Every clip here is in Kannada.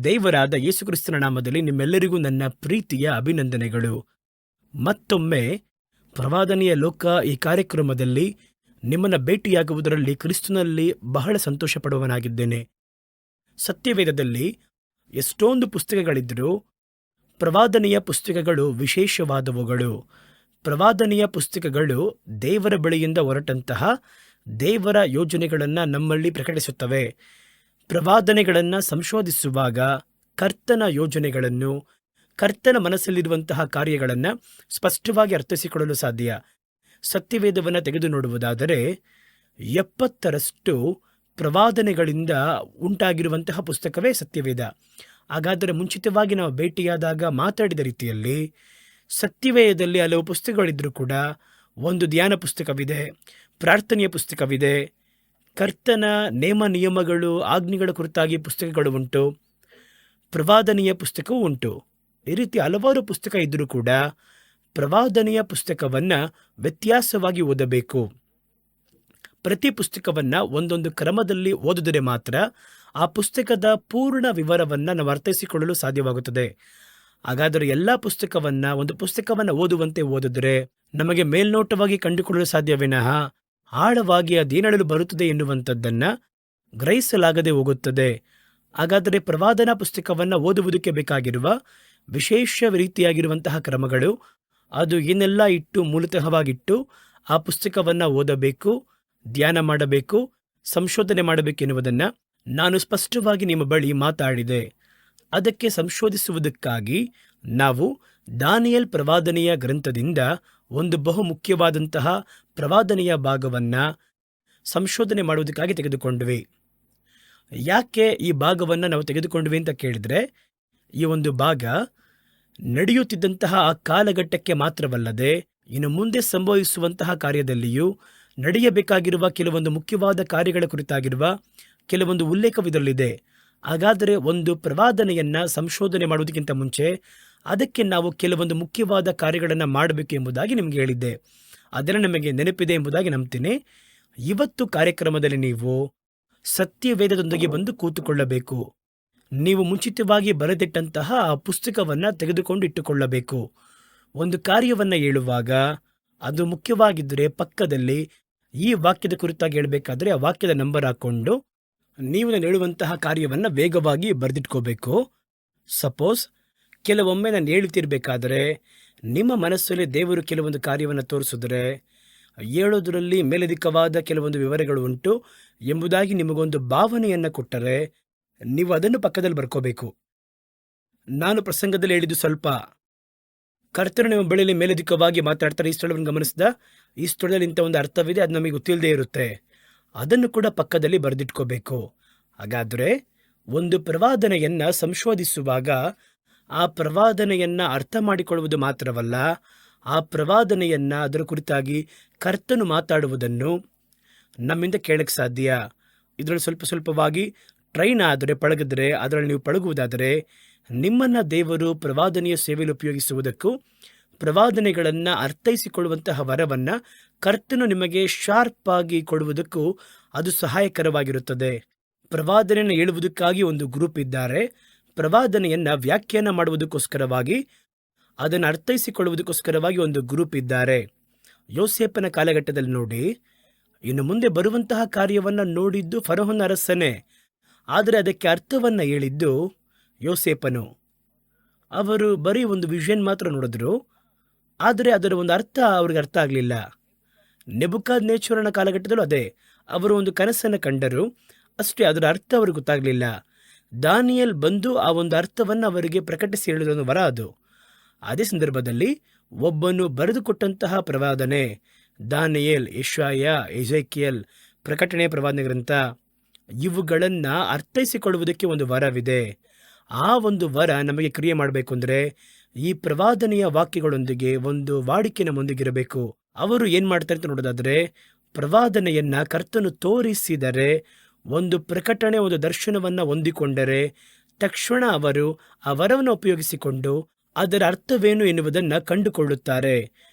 ದೇವರಾದ ಯೇಸುಕ್ರಿಸ್ತನ ನಾಮದಲ್ಲಿ ನಿಮ್ಮೆಲ್ಲರಿಗೂ ನನ್ನ ಪ್ರೀತಿಯ ಅಭಿನಂದನೆಗಳು. ಮತ್ತೊಮ್ಮೆ ಪ್ರವಾದನೆಯ ಲೋಕ ಈ ಕಾರ್ಯಕ್ರಮದಲ್ಲಿ ನಿಮ್ಮನ್ನು ಭೇಟಿಯಾಗುವುದರಲ್ಲಿ ಕ್ರಿಸ್ತನಲ್ಲಿ ಬಹಳ ಸಂತೋಷಪಡುವವನಾಗಿದ್ದೇನೆ. ಸತ್ಯವೇದದಲ್ಲಿ ಎಷ್ಟೊಂದು ಪುಸ್ತಕಗಳಿದ್ದರೂ ಪ್ರವಾದನೆಯ ಪುಸ್ತಕಗಳು ವಿಶೇಷವಾದವುಗಳು. ಪ್ರವಾದನೆಯ ಪುಸ್ತಕಗಳು ದೇವರ ಬಳಿಯಿಂದ ಹೊರಟಂತಹ ದೇವರ ಯೋಜನೆಗಳನ್ನು ನಮ್ಮಲ್ಲಿ ಪ್ರಕಟಿಸುತ್ತವೆ. ಪ್ರವಾದನೆಗಳನ್ನು ಸಂಶೋಧಿಸುವಾಗ ಕರ್ತನ ಯೋಜನೆಗಳನ್ನು, ಕರ್ತನ ಮನಸ್ಸಲ್ಲಿರುವಂತಹ ಕಾರ್ಯಗಳನ್ನು ಸ್ಪಷ್ಟವಾಗಿ ಅರ್ಥೈಸಿಕೊಳ್ಳಲು ಸಾಧ್ಯ. ಸತ್ಯವೇದವನ್ನು ತೆಗೆದು ನೋಡುವುದಾದರೆ 70% ಪ್ರವಾದನೆಗಳಿಂದ ಉಂಟಾಗಿರುವಂತಹ ಪುಸ್ತಕವೇ ಸತ್ಯವೇದ. ಹಾಗಾದರೆ ಮುಂಚಿತವಾಗಿ ನಾವು ಭೇಟಿಯಾದಾಗ ಮಾತಾಡಿದ ರೀತಿಯಲ್ಲಿ ಸತ್ಯವೇದದಲ್ಲಿ ಹಲವು ಪುಸ್ತಕಗಳಿದ್ದರೂ ಕೂಡ ಒಂದು ಧ್ಯಾನ ಪುಸ್ತಕವಿದೆ, ಪ್ರಾರ್ಥನೆಯ ಪುಸ್ತಕವಿದೆ, ಕರ್ತನ ನೇಮ ನಿಯಮಗಳು, ಆಜ್ಞೆಗಳ ಕುರಿತಾಗಿ ಪುಸ್ತಕಗಳು ಉಂಟು, ಪ್ರವಾದನೆಯ ಪುಸ್ತಕವೂ ಉಂಟು. ಈ ರೀತಿ ಹಲವಾರು ಪುಸ್ತಕ ಇದ್ದರೂ ಕೂಡ ಪ್ರವಾದನೆಯ ಪುಸ್ತಕವನ್ನು ವ್ಯತ್ಯಾಸವಾಗಿ ಓದಬೇಕು. ಪ್ರತಿ ಪುಸ್ತಕವನ್ನು ಒಂದೊಂದು ಕ್ರಮದಲ್ಲಿ ಓದಿದರೆ ಮಾತ್ರ ಆ ಪುಸ್ತಕದ ಪೂರ್ಣ ವಿವರವನ್ನು ನಾವು ಅರ್ಥೈಸಿಕೊಳ್ಳಲು ಸಾಧ್ಯವಾಗುತ್ತದೆ. ಹಾಗಾದರೆ ಎಲ್ಲ ಒಂದು ಪುಸ್ತಕವನ್ನು ಓದುವಂತೆ ಓದಿದರೆ ನಮಗೆ ಮೇಲ್ನೋಟವಾಗಿ ಕಂಡುಕೊಳ್ಳಲು ಸಾಧ್ಯವಿನಃ ಆಳವಾಗಿ ಅದೇನಳಲು ಬರುತ್ತದೆ ಎನ್ನುವಂಥದ್ದನ್ನು ಗ್ರಹಿಸಲಾಗದೆ ಹೋಗುತ್ತದೆ. ಹಾಗಾದರೆ ಪ್ರವಾದನಾ ಪುಸ್ತಕವನ್ನು ಓದುವುದಕ್ಕೆ ಬೇಕಾಗಿರುವ ವಿಶೇಷ ರೀತಿಯಾಗಿರುವಂತಹ ಕ್ರಮಗಳು, ಅದು ಏನೆಲ್ಲ ಇಟ್ಟು ಮೂಲತಃವಾಗಿಟ್ಟು ಆ ಪುಸ್ತಕವನ್ನು ಓದಬೇಕು, ಧ್ಯಾನ ಮಾಡಬೇಕು, ಸಂಶೋಧನೆ ಮಾಡಬೇಕೆನ್ನುವುದನ್ನು ನಾನು ಸ್ಪಷ್ಟವಾಗಿ ನಿಮ್ಮ ಬಳಿ ಮಾತಾಡಿದೆ. ಅದಕ್ಕೆ ಸಂಶೋಧಿಸುವುದಕ್ಕಾಗಿ ನಾವು ದಾನಿಯೇಲ್ ಪ್ರವಾದನೆಯ ಗ್ರಂಥದಿಂದ ಒಂದು ಬಹು ಮುಖ್ಯವಾದಂತಹ ಪ್ರವಾದನೆಯ ಭಾಗವನ್ನು ಸಂಶೋಧನೆ ಮಾಡುವುದಕ್ಕಾಗಿ ತೆಗೆದುಕೊಂಡ್ವಿ. ಯಾಕೆ ಈ ಭಾಗವನ್ನು ನಾವು ತೆಗೆದುಕೊಂಡ್ವಿ ಅಂತ ಕೇಳಿದರೆ, ಈ ಒಂದು ಭಾಗ ನಡೆಯುತ್ತಿದ್ದಂತಹ ಆ ಕಾಲಘಟ್ಟಕ್ಕೆ ಮಾತ್ರವಲ್ಲದೆ ಇನ್ನು ಮುಂದೆ ಸಂಭವಿಸುವಂತಹ ಕಾರ್ಯದಲ್ಲಿಯೂ ನಡೆಯಬೇಕಾಗಿರುವ ಕೆಲವೊಂದು ಮುಖ್ಯವಾದ ಕಾರ್ಯಗಳ ಕುರಿತಾಗಿರುವ ಕೆಲವೊಂದು ಉಲ್ಲೇಖವಿದರಲ್ಲಿದೆ. ಹಾಗಾದರೆ ಒಂದು ಪ್ರವಾದನೆಯನ್ನು ಸಂಶೋಧನೆ ಮಾಡುವುದಕ್ಕಿಂತ ಮುಂಚೆ ಅದಕ್ಕೆ ನಾವು ಕೆಲವೊಂದು ಮುಖ್ಯವಾದ ಕಾರ್ಯಗಳನ್ನು ಮಾಡಬೇಕು ಎಂಬುದಾಗಿ ನಿಮಗೆ ಹೇಳಿದ್ದೆ. ಅದೆಲ್ಲ ನಮಗೆ ನೆನಪಿದೆ ಎಂಬುದಾಗಿ ನಂಬ್ತೀನಿ. ಇವತ್ತು ಕಾರ್ಯಕ್ರಮದಲ್ಲಿ ನೀವು ಸತ್ಯವೇದದೊಂದಿಗೆ ಬಂದು ಕೂತುಕೊಳ್ಳಬೇಕು. ನೀವು ಮುಂಚಿತವಾಗಿ ಬರೆದಿಟ್ಟಂತಹ ಆ ಪುಸ್ತಕವನ್ನು ತೆಗೆದುಕೊಂಡು ಇಟ್ಟುಕೊಳ್ಳಬೇಕು. ಒಂದು ಕಾರ್ಯವನ್ನು ಹೇಳುವಾಗ ಅದು ಮುಖ್ಯವಾಗಿದ್ದರೆ ಪಕ್ಕದಲ್ಲಿ ಈ ವಾಕ್ಯದ ಕುರಿತಾಗಿ ಹೇಳಬೇಕಾದ್ರೆ ಆ ವಾಕ್ಯದ ನಂಬರ್ ಹಾಕ್ಕೊಂಡು ನೀವು ನಾನು ಹೇಳುವಂತಹ ಕಾರ್ಯವನ್ನು ವೇಗವಾಗಿ ಬರೆದಿಟ್ಕೋಬೇಕು. ಸಪೋಸ್ ಕೆಲವೊಮ್ಮೆ ನಾನು ಹೇಳುತ್ತಿರಬೇಕಾದರೆ ನಿಮ್ಮ ಮನಸ್ಸಲ್ಲಿ ದೇವರು ಕೆಲವೊಂದು ಕಾರ್ಯವನ್ನು ತೋರಿಸಿದ್ರೆ ಹೇಳೋದರಲ್ಲಿ ಮೇಲಧಿಕವಾದ ಕೆಲವೊಂದು ವಿವರಗಳು ಉಂಟು ಎಂಬುದಾಗಿ ನಿಮಗೊಂದು ಭಾವನೆಯನ್ನು ಕೊಟ್ಟರೆ ನೀವು ಅದನ್ನು ಪಕ್ಕದಲ್ಲಿ ಬರ್ಕೋಬೇಕು. ನಾನು ಪ್ರಸಂಗದಲ್ಲಿ ಹೇಳಿದ್ದು ಸ್ವಲ್ಪ ಕರ್ತನ ನಿಮ್ಮ ಬಳಿಯಲ್ಲಿ ಮೇಲಧಿಕವಾಗಿ ಮಾತಾಡ್ತಾರೆ, ಈ ಸ್ಥಳವನ್ನು ಗಮನಿಸಿದ, ಈ ಸ್ಥಳದಲ್ಲಿ ಇಂಥ ಒಂದು ಅರ್ಥವಿದೆ, ಅದು ನಮಗೆ ಗೊತ್ತಿಲ್ಲದೆ ಇರುತ್ತೆ, ಅದನ್ನು ಕೂಡ ಪಕ್ಕದಲ್ಲಿ ಬರೆದಿಟ್ಕೋಬೇಕು. ಹಾಗಾದರೆ ಒಂದು ಪ್ರವಾದನೆಯನ್ನು ಸಂಶೋಧಿಸುವಾಗ ಆ ಪ್ರವಾದನೆಯನ್ನು ಅರ್ಥ ಮಾಡಿಕೊಳ್ಳುವುದು ಮಾತ್ರವಲ್ಲ, ಆ ಪ್ರವಾದನೆಯನ್ನು ಅದರ ಕುರಿತಾಗಿ ಕರ್ತನು ಮಾತಾಡುವುದನ್ನು ನಮ್ಮಿಂದ ಕೇಳಕ್ಕೆ ಸಾಧ್ಯ. ಇದರಲ್ಲಿ ಸ್ವಲ್ಪ ಸ್ವಲ್ಪವಾಗಿ ಟ್ರೈನ್ ಆದರೆ ಪಳಗಿದ್ರೆ, ಅದರಲ್ಲಿ ನೀವು ಪಳಗುವುದಾದರೆ ನಿಮ್ಮನ್ನು ದೇವರು ಪ್ರವಾದನೆಯ ಸೇವೆಯಲ್ಲಿ ಉಪಯೋಗಿಸುವುದಕ್ಕೂ ಪ್ರವಾದನೆಗಳನ್ನು ಅರ್ಥೈಸಿಕೊಳ್ಳುವಂತಹ ವರವನ್ನು ಕರ್ತನು ನಿಮಗೆ ಶಾರ್ಪ್ ಆಗಿ ಕೊಡುವುದಕ್ಕೂ ಅದು ಸಹಾಯಕರವಾಗಿರುತ್ತದೆ. ಪ್ರವಾದನೆಯನ್ನು ಹೇಳುವುದಕ್ಕಾಗಿ ಒಂದು ಗ್ರೂಪ್ ಇದ್ದಾರೆ, ಪ್ರವಾದನೆಯನ್ನು ವ್ಯಾಖ್ಯಾನ ಮಾಡುವುದಕ್ಕೋಸ್ಕರವಾಗಿ, ಅದನ್ನು ಅರ್ಥೈಸಿಕೊಳ್ಳುವುದಕ್ಕೋಸ್ಕರವಾಗಿ ಒಂದು ಗ್ರೂಪ್ ಇದ್ದಾರೆ. ಯೋಸೇಫನ ಕಾಲಘಟ್ಟದಲ್ಲಿ ನೋಡಿ, ಇನ್ನು ಮುಂದೆ ಬರುವಂತಹ ಕಾರ್ಯವನ್ನು ನೋಡಿದ್ದು ಫರೋಹನ ಅರಸನೇ, ಆದರೆ ಅದಕ್ಕೆ ಅರ್ಥವನ್ನು ಹೇಳಿದ್ದು ಯೋಸೇಫನು. ಅವರು ಬರೀ ಒಂದು ವಿಷನ್ ಮಾತ್ರ ನೋಡಿದ್ರು, ಆದರೆ ಅದರ ಒಂದು ಅರ್ಥ ಅವ್ರಿಗೆ ಅರ್ಥ ಆಗಲಿಲ್ಲ. ನೆಬೂಕದ್ನೆಚ್ಚರನ ಕಾಲಘಟ್ಟದಲ್ಲೂ ಅದೇ, ಅವರು ಒಂದು ಕನಸನ್ನು ಕಂಡರು, ಅಷ್ಟೇ, ಅದರ ಅರ್ಥ ಅವ್ರಿಗೆ ಗೊತ್ತಾಗಲಿಲ್ಲ. ದಾನಿಯೇಲ್ ಬಂದು ಆ ಒಂದು ಅರ್ಥವನ್ನು ಅವರಿಗೆ ಪ್ರಕಟಿಸಿ ಹೇಳುವುದೊಂದು ವರ ಅದು. ಅದೇ ಸಂದರ್ಭದಲ್ಲಿ ಒಬ್ಬನು ಬರೆದುಕೊಟ್ಟಂತಹ ಪ್ರವಾದನೆ ದಾನಿಯೇಲ್, ಯೆಶಾಯ, ಎಜೆಕಿಯೇಲ್, ಪ್ರಕಟಣೆ ಪ್ರವಾದನೆ ಗ್ರಂಥ, ಇವುಗಳನ್ನು ಅರ್ಥೈಸಿಕೊಳ್ಳುವುದಕ್ಕೆ ಒಂದು ವರವಿದೆ. ಆ ಒಂದು ವರ ನಮಗೆ ಕ್ರಿಯೆ ಮಾಡಬೇಕು ಅಂದರೆ ಈ ಪ್ರವಾದನೆಯ ವಾಕ್ಯಗಳೊಂದಿಗೆ ಒಂದು ವಾಡಿಕೆ ನಮ್ಮೊಂದಿಗಿರಬೇಕು. ಅವರು ಏನು ಮಾಡ್ತಾರೆ ಅಂತ ನೋಡೋದಾದರೆ, ಪ್ರವಾದನೆಯನ್ನು ಕರ್ತನು ತೋರಿಸಿದರೆ, ಒಂದು ಪ್ರಕಟಣೆ, ಒಂದು ದರ್ಶನವನ್ನು ಹೊಂದಿಕೊಂಡರೆ ತಕ್ಷಣ ಅವರು ಆ ವರವನ್ನು ಉಪಯೋಗಿಸಿಕೊಂಡು ಅದರ ಅರ್ಥವೇನು ಎನ್ನುವುದನ್ನು ಕಂಡುಕೊಳ್ಳುತ್ತಾರೆ.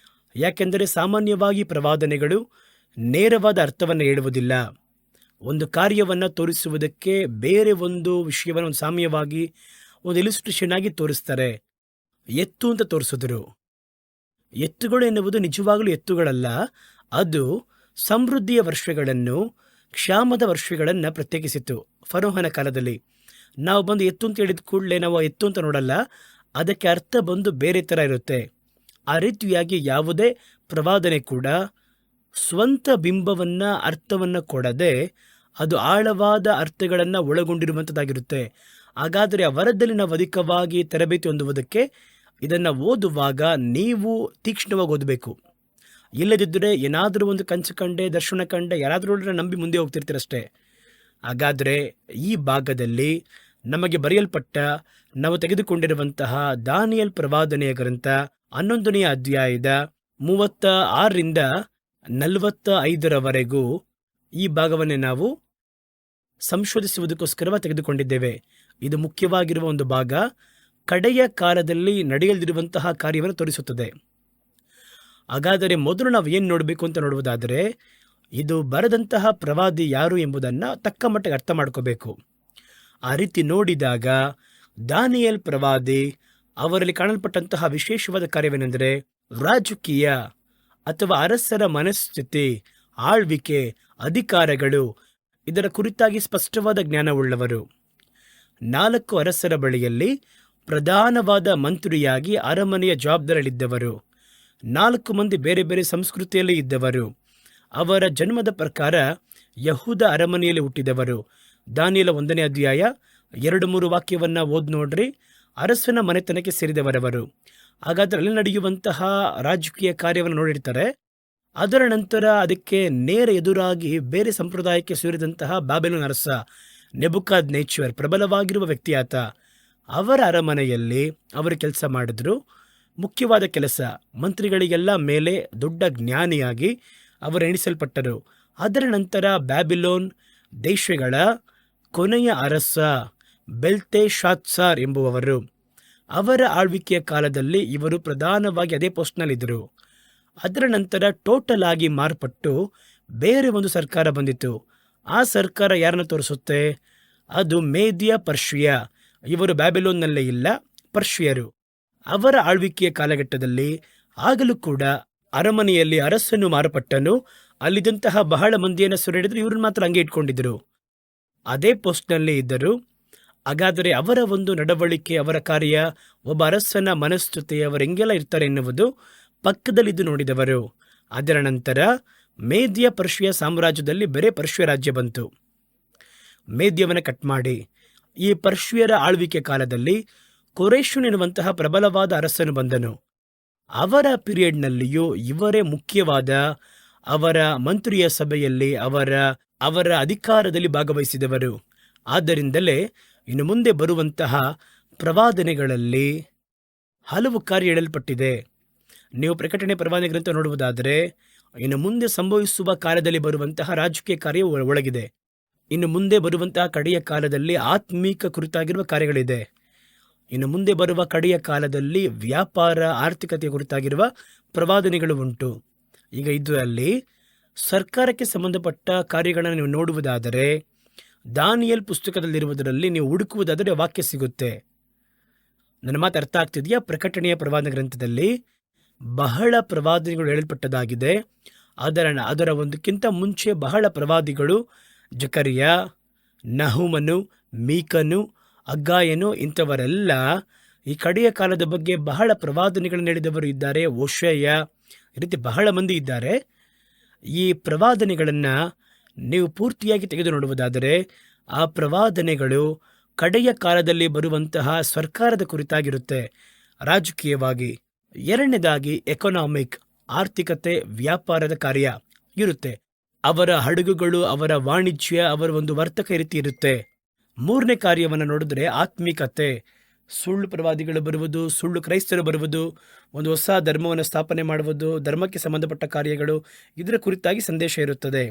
ಯಾಕೆಂದರೆ ಸಾಮಾನ್ಯವಾಗಿ ಪ್ರವಾದನೆಗಳು ನೇರವಾದ ಅರ್ಥವನ್ನು ಹೇಳುವುದಿಲ್ಲ. ಒಂದು ಕಾರ್ಯವನ್ನು ತೋರಿಸುವುದಕ್ಕೆ ಬೇರೆ ಒಂದು ವಿಷಯವನ್ನು ಒಂದು ಸಾಮ್ಯವಾಗಿ ಒಂದು ಇಲಿಸ್ಟ್ರೇಷನ್ ಆಗಿ ತೋರಿಸ್ತಾರೆ. ಎತ್ತು ಅಂತ ತೋರಿಸಿದ್ರು. ಎತ್ತುಗಳು ಎನ್ನುವುದು ನಿಜವಾಗಲೂ ಎತ್ತುಗಳಲ್ಲ. ಅದು ಸಮೃದ್ಧಿಯ ವರ್ಷಗಳನ್ನು, ಕ್ಷಾಮದ ವರ್ಷಗಳನ್ನು ಪ್ರತ್ಯೇಕಿಸಿತು ಫರೋಹನ ಕಾಲದಲ್ಲಿ. ನಾವು ಬಂದು ಎತ್ತು ಅಂತ ಹೇಳಿದ ಕೂಡಲೇ ನಾವು ಆ ಎತ್ತು ಅಂತ ನೋಡಲ್ಲ. ಅದಕ್ಕೆ ಅರ್ಥ ಬಂದು ಬೇರೆ ಥರ ಇರುತ್ತೆ. ಆ ರೀತಿಯಾಗಿ ಯಾವುದೇ ಪ್ರವಾದನೆ ಕೂಡ ಸ್ವಂತ ಬಿಂಬವನ್ನು, ಅರ್ಥವನ್ನು ಕೊಡದೆ ಅದು ಆಳವಾದ ಅರ್ಥಗಳನ್ನು ಒಳಗೊಂಡಿರುವಂಥದ್ದಾಗಿರುತ್ತೆ. ಹಾಗಾದರೆ ಆ ವರದಲ್ಲಿ ನಾವು ಅಧಿಕವಾಗಿ ತರಬೇತಿ ಹೊಂದುವುದಕ್ಕೆ ಇದನ್ನು ಓದುವಾಗ ನೀವು ತೀಕ್ಷ್ಣವಾಗಿ ಓದಬೇಕು. ಇಲ್ಲದಿದ್ದರೆ ಏನಾದರೂ ಒಂದು ಕನಸು ಕಂಡೆ, ದರ್ಶನ ಕಂಡೆ, ಯಾರಾದರೂ ನಂಬಿ ಮುಂದೆ ಹೋಗ್ತಿರ್ತೀರಷ್ಟೇ. ಹಾಗಾದರೆ ಈ ಭಾಗದಲ್ಲಿ ನಮಗೆ ಬರೆಯಲ್ಪಟ್ಟ, ನಾವು ತೆಗೆದುಕೊಂಡಿರುವಂತಹ ದಾನಿಯೇಲ್ ಪ್ರವಾದನೆಯ ಗ್ರಂಥ 11ನೇ ಅಧ್ಯಾಯದ 36ರಿಂದ 45ರವರೆಗೂ ಈ ಭಾಗವನ್ನೇ ನಾವು ಸಂಶೋಧಿಸುವುದಕ್ಕೋಸ್ಕರ ತೆಗೆದುಕೊಂಡಿದ್ದೇವೆ. ಇದು ಮುಖ್ಯವಾಗಿರುವ ಒಂದು ಭಾಗ. ಕಡೆಯ ಕಾಲದಲ್ಲಿ ನಡೆಯಲಿರುವಂತಹ ಕಾರ್ಯವನ್ನು ತೋರಿಸುತ್ತದೆ. ಹಾಗಾದರೆ ಮೊದಲು ನಾವು ಏನು ನೋಡಬೇಕು ಅಂತ ನೋಡುವುದಾದರೆ, ಇದು ಬರೆದಂತಹ ಪ್ರವಾದಿ ಯಾರು ಎಂಬುದನ್ನು ತಕ್ಕ ಮಟ್ಟಿಗೆ ಅರ್ಥ ಮಾಡ್ಕೋಬೇಕು. ಆ ರೀತಿ ನೋಡಿದಾಗ ದಾನಿಯೇಲ್ ಪ್ರವಾದಿ ಅವರಲ್ಲಿ ಕಾಣಲ್ಪಟ್ಟಂತಹ ವಿಶೇಷವಾದ ಕಾರ್ಯವೇನೆಂದರೆ, ರಾಜಕೀಯ ಅಥವಾ ಅರಸರ ಮನಸ್ಥಿತಿ, ಆಳ್ವಿಕೆ, ಅಧಿಕಾರಗಳು, ಇದರ ಕುರಿತಾಗಿ ಸ್ಪಷ್ಟವಾದ ಜ್ಞಾನವುಳ್ಳವರು. 4 ಅರಸರ ಬಳಿಯಲ್ಲಿ ಪ್ರಧಾನವಾದ ಮಂತ್ರಿಯಾಗಿ ಅರಮನೆಯ ಜವಾಬ್ದಾರಿಯಲ್ಲಿದ್ದವರು. 4 ಮಂದಿ ಬೇರೆ ಬೇರೆ ಸಂಸ್ಕೃತಿಯಲ್ಲಿ ಇದ್ದವರು. ಅವರ ಜನ್ಮದ ಪ್ರಕಾರ ಯಹೂದ ಅರಮನೆಯಲ್ಲಿ ಹುಟ್ಟಿದವರು. ದಾನಿಯೇಲ 1ನೇ ಅಧ್ಯಾಯ 2-3 ವಾಕ್ಯವನ್ನು ಓದಿ ನೋಡ್ರಿ. ಅರಸನ ಮನೆತನಕ್ಕೆ ಸೇರಿದವರವರು. ಹಾಗಾದರೆ ಅಲ್ಲಿ ನಡೆಯುವಂತಹ ರಾಜಕೀಯ ಕಾರ್ಯವನ್ನು ನೋಡಿರ್ತಾರೆ. ಅದರ ನಂತರ ಅದಕ್ಕೆ ನೇರ ಎದುರಾಗಿ ಬೇರೆ ಸಂಪ್ರದಾಯಕ್ಕೆ ಸೇರಿದಂತಹ ಬಾಬೆಲೋನ್ ಅರಸ ನೆಬೂಕದ್ನೆಚ್ಚರ್, ಪ್ರಬಲವಾಗಿರುವ ವ್ಯಕ್ತಿಯಾತ. ಅವರ ಅರಮನೆಯಲ್ಲಿ ಅವರು ಕೆಲಸ ಮಾಡಿದ್ರು. ಮುಖ್ಯವಾದ ಕೆಲಸ, ಮಂತ್ರಿಗಳಿಗೆಲ್ಲ ಮೇಲೆ ದೊಡ್ಡ ಜ್ಞಾನಿಯಾಗಿ ಅವರು ಎಣಿಸಲ್ಪಟ್ಟರು. ಅದರ ನಂತರ ಬ್ಯಾಬಿಲೋನ್ ದೇಶಗಳ ಕೊನೆಯ ಅರಸ ಬೆಲ್ತೆಶಾತ್ಸಾರ್ ಎಂಬುವವರು, ಅವರ ಆಳ್ವಿಕೆಯ ಕಾಲದಲ್ಲಿ ಇವರು ಪ್ರಧಾನವಾಗಿ ಅದೇ ಪೋಸ್ಟ್ನಲ್ಲಿದ್ದರು. ಅದರ ನಂತರ ಟೋಟಲ್ ಆಗಿ ಮಾರ್ಪಟ್ಟು ಬೇರೆ ಒಂದು ಸರ್ಕಾರ ಬಂದಿತು. ಆ ಸರ್ಕಾರ ಯಾರನ್ನು ತೋರಿಸುತ್ತೆ? ಅದು ಮೇದ್ಯ ಪರ್ಷಿಯಾ. ಇವರು ಬ್ಯಾಬಿಲೋನ್ನಲ್ಲೇ ಇಲ್ಲ, ಪರ್ಷಿಯರು. ಅವರ ಆಳ್ವಿಕೆಯ ಕಾಲಘಟ್ಟದಲ್ಲಿ ಆಗಲೂ ಕೂಡ ಅರಮನೆಯಲ್ಲಿ ಅರಸನು ಮಾರ್ಪಟ್ಟನು. ಅಲ್ಲಿದ್ದಂತಹ ಬಹಳ ಮಂದಿಯನ್ನು ಸೆರೆಹಿಡಿದ್ರು. ಇವ್ರನ್ನ ಮಾತ್ರ ಹಂಗೆ ಇಟ್ಕೊಂಡಿದ್ರು, ಅದೇ ಪೋಸ್ಟ್ನಲ್ಲಿ ಇದ್ದರು. ಹಾಗಾದರೆ ಅವರ ಒಂದು ನಡವಳಿಕೆ, ಅವರ ಕಾರ್ಯ, ಒಬ್ಬ ಅರಸನ ಮನಸ್ಥಿತಿ, ಅವರು ಹೆಂಗೆಲ್ಲ ಇರ್ತಾರೆ ಎನ್ನುವುದು ಪಕ್ಕದಲ್ಲಿದ್ದು ನೋಡಿದವರು. ಅದರ ನಂತರ ಮೇದ್ಯ ಪರ್ಷಿಯ ಸಾಮ್ರಾಜ್ಯದಲ್ಲಿ ಬೇರೆ ಪರ್ಷಿಯ ರಾಜ್ಯ ಬಂತು. ಮೇದ್ಯವನ್ನು ಕಟ್ ಮಾಡಿ ಈ ಪರ್ಷಿಯರ ಆಳ್ವಿಕೆ ಕಾಲದಲ್ಲಿ ಕೊರೇಷನ್ ಎನ್ನುವಂತಹ ಪ್ರಬಲವಾದ ಅರಸನು ಬಂದನು. ಅವರ ಪೀರಿಯಡ್ನಲ್ಲಿಯೂ ಇವರೇ ಮುಖ್ಯವಾದ ಅವರ ಮಂತ್ರಿಯ ಸಭೆಯಲ್ಲಿ ಅವರ ಅಧಿಕಾರದಲ್ಲಿ ಭಾಗವಹಿಸಿದವರು. ಆದ್ದರಿಂದಲೇ ಇನ್ನು ಮುಂದೆ ಬರುವಂತಹ ಪ್ರವಾದನೆಗಳಲ್ಲಿ ಹಲವು ಕಾರ್ಯ ಹೇಳಲ್ಪಟ್ಟಿದೆ. ನೀವು ಪ್ರಕಟಣೆ ಪ್ರವಾದನೆ ಗ್ರಂಥ ನೋಡುವುದಾದರೆ ಇನ್ನು ಮುಂದೆ ಸಂಭವಿಸುವ ಕಾಲದಲ್ಲಿ ಬರುವಂತಹ ರಾಜಕೀಯ ಕಾರ್ಯ ಒಳಗಿದೆ. ಇನ್ನು ಮುಂದೆ ಬರುವಂತಹ ಕಡೆಯ ಕಾಲದಲ್ಲಿ ಆತ್ಮೀಕ ಕುರಿತಾಗಿರುವ ಕಾರ್ಯಗಳಿದೆ. ಇನ್ನು ಮುಂದೆ ಬರುವ ಕಡೆಯ ಕಾಲದಲ್ಲಿ ವ್ಯಾಪಾರ, ಆರ್ಥಿಕತೆಯ ಕುರಿತಾಗಿರುವ ಪ್ರವಾದನೆಗಳು ಉಂಟು. ಈಗ ಇದರಲ್ಲಿ ಸರ್ಕಾರಕ್ಕೆ ಸಂಬಂಧಪಟ್ಟ ಕಾರ್ಯಗಳನ್ನು ನೀವು ನೋಡುವುದಾದರೆ ದಾನಿಯೇಲ್ ಪುಸ್ತಕದಲ್ಲಿರುವುದರಲ್ಲಿ ನೀವು ಹುಡುಕುವುದಾದರೆ ವಾಕ್ಯ ಸಿಗುತ್ತೆ. ನನ್ನ ಮಾತು ಅರ್ಥ ಆಗ್ತಿದೆಯಾ? ಪ್ರಕಟಣೆಯ ಪ್ರವಾದನೆ ಗ್ರಂಥದಲ್ಲಿ ಬಹಳ ಪ್ರವಾದನೆಗಳು ಹೇಳಲ್ಪಟ್ಟದಾಗಿದೆ. ಅದರ ಒಂದಕ್ಕಿಂತ ಮುಂಚೆ ಬಹಳ ಪ್ರವಾದಿಗಳು ಜಕರಿಯ, ನಹುಮನು, ಮೀಕನು, ಅಗ್ಗಾಯನು ಇಂಥವರೆಲ್ಲ ಈ ಕಡೆಯ ಕಾಲದ ಬಗ್ಗೆ ಬಹಳ ಪ್ರವಾದನೆಗಳನ್ನು ಹೇಳಿದವರು ಇದ್ದಾರೆ. ಓಷೇಯ, ಈ ರೀತಿ ಬಹಳ ಮಂದಿ ಇದ್ದಾರೆ. ಈ ಪ್ರವಾದನೆಗಳನ್ನು ನೀವು ಪೂರ್ತಿಯಾಗಿ ತೆಗೆದು ನೋಡುವುದಾದರೆ ಆ ಪ್ರವಾದನೆಗಳು ಕಡೆಯ ಕಾಲದಲ್ಲಿ ಬರುವಂತಹ ಸರ್ಕಾರದ ಕುರಿತಾಗಿರುತ್ತೆ, ರಾಜಕೀಯವಾಗಿ. ಎರಡನೇದಾಗಿ ಎಕನಾಮಿಕ್, ಆರ್ಥಿಕತೆ, ವ್ಯಾಪಾರದ ಕಾರ್ಯ ಇರುತ್ತೆ. ಅವರ ಹಡಗುಗಳು, ಅವರ ವಾಣಿಜ್ಯ, ಅವರ ಒಂದು ವರ್ತಕ ರೀತಿ ಇರುತ್ತೆ. ಮೂರನೇ ಕಾರ್ಯವನ್ನು ನೋಡಿದ್ರೆ ಆತ್ಮಿಕತೆ, ಸುಳ್ಳು ಪ್ರವಾದಿಗಳು ಬರುವುದು, ಸುಳ್ಳು ಕ್ರೈಸ್ತರು ಬರುವುದು, ಒಂದು ಹೊಸ ಧರ್ಮವನ್ನು ಸ್ಥಾಪನೆ ಮಾಡುವುದು, ಧರ್ಮಕ್ಕೆ ಸಂಬಂಧಪಟ್ಟ ಕಾರ್ಯಗಳು, ಇದರ ಕುರಿತಾಗಿ ಸಂದೇಶ ಇರುತ್ತದೆ.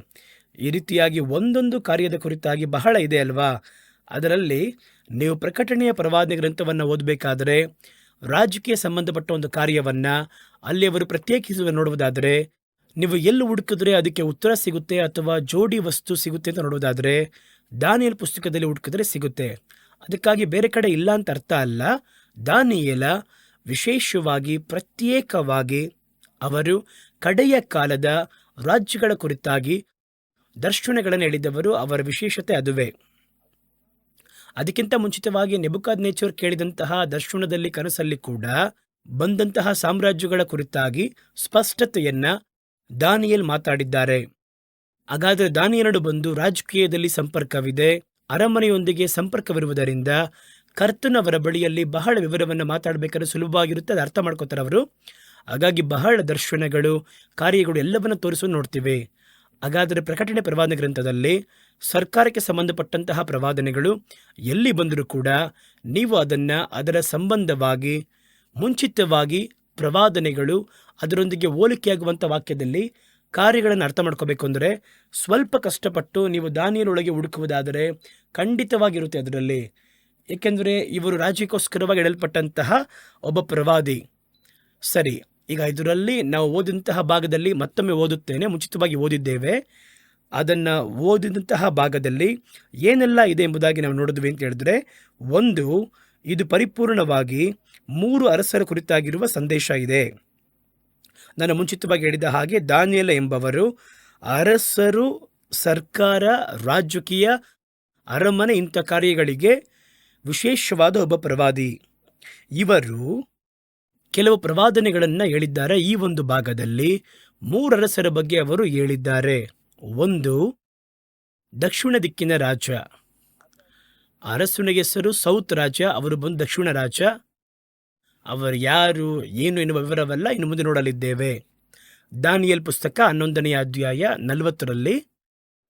ಈ ರೀತಿಯಾಗಿ ಒಂದೊಂದು ಕಾರ್ಯದ ಕುರಿತಾಗಿ ಬಹಳ ಇದೆ ಅಲ್ವಾ? ಅದರಲ್ಲಿ ನೀವು ಪ್ರಕಟಣೆಯ ಪ್ರವಾದನೆ ಗ್ರಂಥವನ್ನು ಓದಬೇಕಾದರೆ ರಾಜಕೀಯ ಸಂಬಂಧಪಟ್ಟ ಒಂದು ಕಾರ್ಯವನ್ನು ಅಲ್ಲಿ ಅವರು ಪ್ರತ್ಯೇಕಿಸುವ ನೋಡುವುದಾದರೆ, ನೀವು ಎಲ್ಲಿ ಹುಡುಕಿದ್ರೆ ಅದಕ್ಕೆ ಉತ್ತರ ಸಿಗುತ್ತೆ ಅಥವಾ ಜೋಡಿ ವಸ್ತು ಸಿಗುತ್ತೆ ಅಂತ ನೋಡುವುದಾದರೆ ದಾನಿಯೇಲ್ ಪುಸ್ತಕದಲ್ಲಿ ಹುಡುಕಿದ್ರೆ ಸಿಗುತ್ತೆ. ಅದಕ್ಕಾಗಿ ಬೇರೆ ಕಡೆ ಇಲ್ಲ ಅಂತ ಅರ್ಥ ಅಲ್ಲ. ದಾನಿಯೇಲ ವಿಶೇಷವಾಗಿ ಪ್ರತ್ಯೇಕವಾಗಿ ಅವರು ಕಡೆಯ ಕಾಲದ ರಾಜ್ಯಗಳ ಕುರಿತಾಗಿ ದರ್ಶನಗಳನ್ನು ಹೇಳಿದವರು. ಅವರ ವಿಶೇಷತೆ ಅದುವೇ. ಅದಕ್ಕಿಂತ ಮುಂಚಿತವಾಗಿ ನೆಬೂಕದ್ನೆಚ್ಚರ್ ಕೇಳಿದಂತಹ ದರ್ಶನದಲ್ಲಿ ಕನಸಲ್ಲಿ ಕೂಡ ಬಂದಂತಹ ಸಾಮ್ರಾಜ್ಯಗಳ ಕುರಿತಾಗಿ ಸ್ಪಷ್ಟತೆಯನ್ನ ದಾನಿಯೇಲ್ ಮಾತಾಡಿದ್ದಾರೆ. ಹಾಗಾದರೆ ದಾನಿಯೇಲನು ಬಂದು ರಾಜಕೀಯದಲ್ಲಿ ಸಂಪರ್ಕವಿದೆ, ಅರಮನೆಯೊಂದಿಗೆ ಸಂಪರ್ಕವಿರುವುದರಿಂದ ಕರ್ತನವರ ಬಳಿಯಲ್ಲಿ ಬಹಳ ವಿವರವನ್ನು ಮಾತಾಡಬೇಕಾದ್ರೆ ಸುಲಭವಾಗಿರುತ್ತೆ, ಅದು ಅರ್ಥ ಮಾಡ್ಕೋತಾರೆ ಅವರು. ಹಾಗಾಗಿ ಬಹಳ ದರ್ಶನಗಳು, ಕಾರ್ಯಗಳು ಎಲ್ಲವನ್ನು ತೋರಿಸೋದು ನೋಡ್ತೀವಿ. ಹಾಗಾದರೆ ಪ್ರಕಟಣೆ ಪ್ರವಾದನೆ ಗ್ರಂಥದಲ್ಲಿ ಸರ್ಕಾರಕ್ಕೆ ಸಂಬಂಧಪಟ್ಟಂತಹ ಪ್ರವಾದನೆಗಳು ಎಲ್ಲಿ ಬಂದರೂ ಕೂಡ ನೀವು ಅದನ್ನು ಅದರ ಸಂಬಂಧವಾಗಿ ಮುಂಚಿತವಾಗಿ ಪ್ರವಾದನೆಗಳು ಅದರೊಂದಿಗೆ ಹೋಲಿಕೆಯಾಗುವಂಥ ವಾಕ್ಯದಲ್ಲಿ ಕಾರ್ಯಗಳನ್ನು ಅರ್ಥ ಮಾಡ್ಕೋಬೇಕು ಅಂದರೆ ಸ್ವಲ್ಪ ಕಷ್ಟಪಟ್ಟು ನೀವು ದಾನಿಯೇಲನೊಳಗೆ ಹುಡುಕುವುದಾದರೆ ಖಂಡಿತವಾಗಿರುತ್ತೆ ಅದರಲ್ಲಿ. ಏಕೆಂದರೆ ಇವರು ರಾಜ್ಯಕ್ಕೋಸ್ಕರವಾಗಿ ಇಡಲ್ಪಟ್ಟಂತಹ ಒಬ್ಬ ಪ್ರವಾದಿ. ಸರಿ, ಈಗ ಇದರಲ್ಲಿ ನಾವು ಓದಿದಂತಹ ಭಾಗದಲ್ಲಿ ಮತ್ತೊಮ್ಮೆ ಓದುತ್ತೇನೆ. ಮುಂಚಿತವಾಗಿ ಓದಿದ್ದೇವೆ. ಅದನ್ನು ಓದಿದಂತಹ ಭಾಗದಲ್ಲಿ ಏನೆಲ್ಲ ಇದೆ ಎಂಬುದಾಗಿ ನಾವು ನೋಡಿದ್ವಿ ಅಂತ ಹೇಳಿದ್ರೆ, ಒಂದು, ಇದು ಪರಿಪೂರ್ಣವಾಗಿ 3 ಅರಸರ ಕುರಿತಾಗಿರುವ ಸಂದೇಶ ಇದೆ. ನಾನು ಮುಂಚಿತವಾಗಿ ಹೇಳಿದ ಹಾಗೆ ದಾನಿಯೇಲ ಎಂಬವರು ಅರಸರು, ಸರ್ಕಾರ, ರಾಜಕೀಯ, ಅರಮನೆ ಇಂಥ ಕಾರ್ಯಗಳಿಗೆ ವಿಶೇಷವಾದ ಒಬ್ಬ ಪ್ರವಾದಿ. ಇವರು ಕೆಲವು ಪ್ರವಾದನೆಗಳನ್ನು ಹೇಳಿದ್ದಾರೆ. ಈ ಒಂದು ಭಾಗದಲ್ಲಿ 3 ಅರಸರ ಬಗ್ಗೆ ಅವರು ಹೇಳಿದ್ದಾರೆ. ಒಂದು, ದಕ್ಷಿಣ ದಿಕ್ಕಿನ ರಾಜ. ಅರಸನಿಗೆ ಹೆಸರು ಸೌತ್ ರಾಜ, ಅವರು ಬಂದು ದಕ್ಷಿಣ ರಾಜ. ಅವರು ಯಾರು ಏನು ಎನ್ನುವ ವಿವರವೆಲ್ಲ ಇನ್ನು ಮುಂದೆ ನೋಡಲಿದ್ದೇವೆ. ದಾನಿಯೇಲ್ ಪುಸ್ತಕ 11ನೇ ಅಧ್ಯಾಯ 40ರಲ್ಲಿ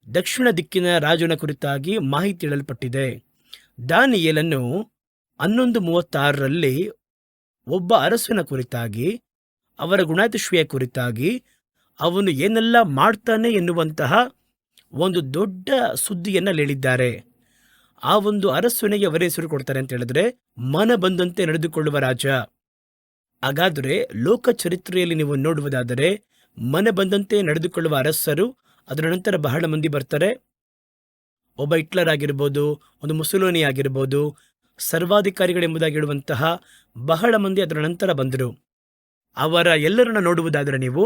ದಕ್ಷಿಣ ದಿಕ್ಕಿನ ರಾಜನ ಕುರಿತಾಗಿ ಮಾಹಿತಿ ಹೇಳಲ್ಪಟ್ಟಿದೆ. ದಾನಿಯೇಲನು 11:36ರಲ್ಲಿ ಒಬ್ಬ ಅರಸನ ಕುರಿತಾಗಿ, ಅವರ ಗುಣಾತಿಶಯ ಕುರಿತಾಗಿ, ಅವನು ಏನೆಲ್ಲ ಮಾಡ್ತಾನೆ ಎನ್ನುವಂತಹ ಒಂದು ದೊಡ್ಡ ಸುದ್ದಿಯನ್ನು ಹೇಳಿದ್ದಾರೆ. ಆ ಒಂದು ಅರಸನಿಗೆ ಅವರ ಹೆಸರು ಕೊಡ್ತಾರೆ ಅಂತ ಹೇಳಿದ್ರೆ ಮನ ಬಂದಂತೆ ನಡೆದುಕೊಳ್ಳುವ ರಾಜ. ಹಾಗಾದರೆ ಲೋಕ ಚರಿತ್ರೆಯಲ್ಲಿ ನೀವು ನೋಡುವುದಾದರೆ ಮನ ಬಂದಂತೆ ನಡೆದುಕೊಳ್ಳುವ ಅರಸರು ಅದರ ನಂತರ ಬಹಳ ಮಂದಿ ಬರ್ತಾರೆ. ಒಬ್ಬ ಹಿಟ್ಲರ್ ಆಗಿರ್ಬೋದು, ಒಂದು ಮುಸೋಲಿನಿ ಆಗಿರ್ಬೋದು, ಸರ್ವಾಧಿಕಾರಿಗಳೆಂಬುದಾಗಿ ಹೇಳುವಂತಹ ಬಹಳ ಮಂದಿ ಅದರ ನಂತರ ಬಂದರು. ಅವರ ಎಲ್ಲರನ್ನ ನೋಡುವುದಾದರೆ ನೀವು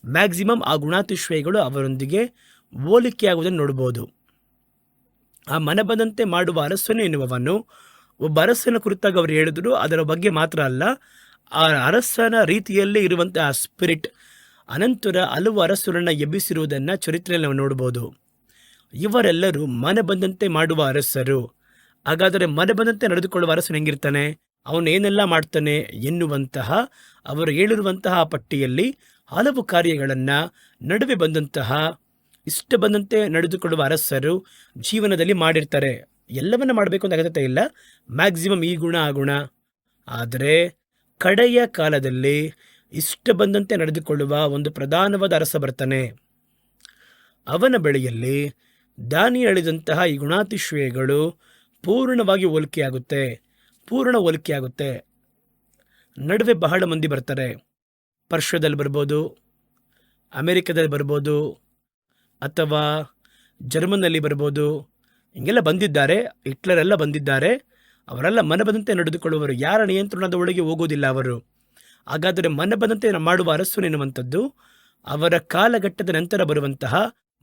ಮ್ಯಾಕ್ಸಿಮಮ್ ಆ ಗುಣಾತಿಶಯಗಳು ಅವರೊಂದಿಗೆ ಹೋಲಿಕೆಯಾಗುವುದನ್ನು ನೋಡ್ಬೋದು. ಆ ಮನ ಬಂದಂತೆ ಮಾಡುವ ಅರಸನು ಎನ್ನುವವನು ಒಬ್ಬ ಅರಸನ ಕುರಿತಾಗಿ ಅವರು ಹೇಳಿದ್ರು. ಅದರ ಬಗ್ಗೆ ಮಾತ್ರ ಅಲ್ಲ, ಆ ಅರಸನ ರೀತಿಯಲ್ಲೇ ಇರುವಂತಹ ಸ್ಪಿರಿಟ್ ಅನಂತರ ಹಲವು ಅರಸರನ್ನು ಎಬ್ಬಿಸಿರುವುದನ್ನು ಚರಿತ್ರೆಯಲ್ಲಿ ನಾವು ನೋಡ್ಬೋದು. ಇವರೆಲ್ಲರೂ ಮನ ಬಂದಂತೆ ಮಾಡುವ ಅರಸರು. ಹಾಗಾದರೆ ಮನ ಬಂದಂತೆ ನಡೆದುಕೊಳ್ಳುವ ಅರಸನು ಹೆಂಗಿರ್ತಾನೆ, ಅವನು ಏನೆಲ್ಲ ಮಾಡ್ತಾನೆ ಎನ್ನುವಂತಹ ಅವರು ಹೇಳಿರುವಂತಹ ಪಟ್ಟಿಯಲ್ಲಿ ಹಲವು ಕಾರ್ಯಗಳನ್ನು ನಡುವೆ ಬಂದಂತಹ ಇಷ್ಟ ಬಂದಂತೆ ನಡೆದುಕೊಳ್ಳುವ ಅರಸರು ಜೀವನದಲ್ಲಿ ಮಾಡಿರ್ತಾರೆ. ಎಲ್ಲವನ್ನ ಮಾಡಬೇಕು ಅಂತ ಅಗತ್ಯತೆ ಇಲ್ಲ, ಮ್ಯಾಕ್ಸಿಮಮ್ ಈ ಗುಣ ಆ ಗುಣ. ಆದರೆ ಕಡೆಯ ಕಾಲದಲ್ಲಿ ಇಷ್ಟ ಬಂದಂತೆ ನಡೆದುಕೊಳ್ಳುವ ಒಂದು ಪ್ರಧಾನವಾದ ಅರಸ ಬರ್ತಾನೆ. ಅವನ ಬಳಿಯಲ್ಲಿ ದಾನಿಯೇಲ ಹೇಳಿದಂತಹ ಈ ಗುಣಾತಿಶಯಗಳು ಪೂರ್ಣವಾಗಿ ಪೂರ್ಣ ಹೋಲಿಕೆಯಾಗುತ್ತೆ. ನಡುವೆ ಬಹಳ ಮಂದಿ ಬರ್ತಾರೆ. ಪರ್ಷಿಯಾದಲ್ಲಿ ಬರ್ಬೋದು, ಅಮೆರಿಕದಲ್ಲಿ ಬರ್ಬೋದು, ಅಥವಾ ಜರ್ಮನ್ನಲ್ಲಿ ಬರ್ಬೋದು. ಹಿಂಗೆಲ್ಲ ಬಂದಿದ್ದಾರೆ. ಹಿಟ್ಲರ್ ಎಲ್ಲ ಬಂದಿದ್ದಾರೆ. ಅವರೆಲ್ಲ ಮನ ಬಂದಂತೆ ನಡೆದುಕೊಳ್ಳುವರು. ಯಾರ ನಿಯಂತ್ರಣದ ಒಳಗೆ ಹೋಗೋದಿಲ್ಲ ಅವರು. ಹಾಗಾದರೆ ಮನ ಬಂದಂತೆ ಮಾಡುವ ಅರಸರು ಎನ್ನುವಂಥದ್ದು ಅವರ ಕಾಲಘಟ್ಟದ ನಂತರ ಬರುವಂತಹ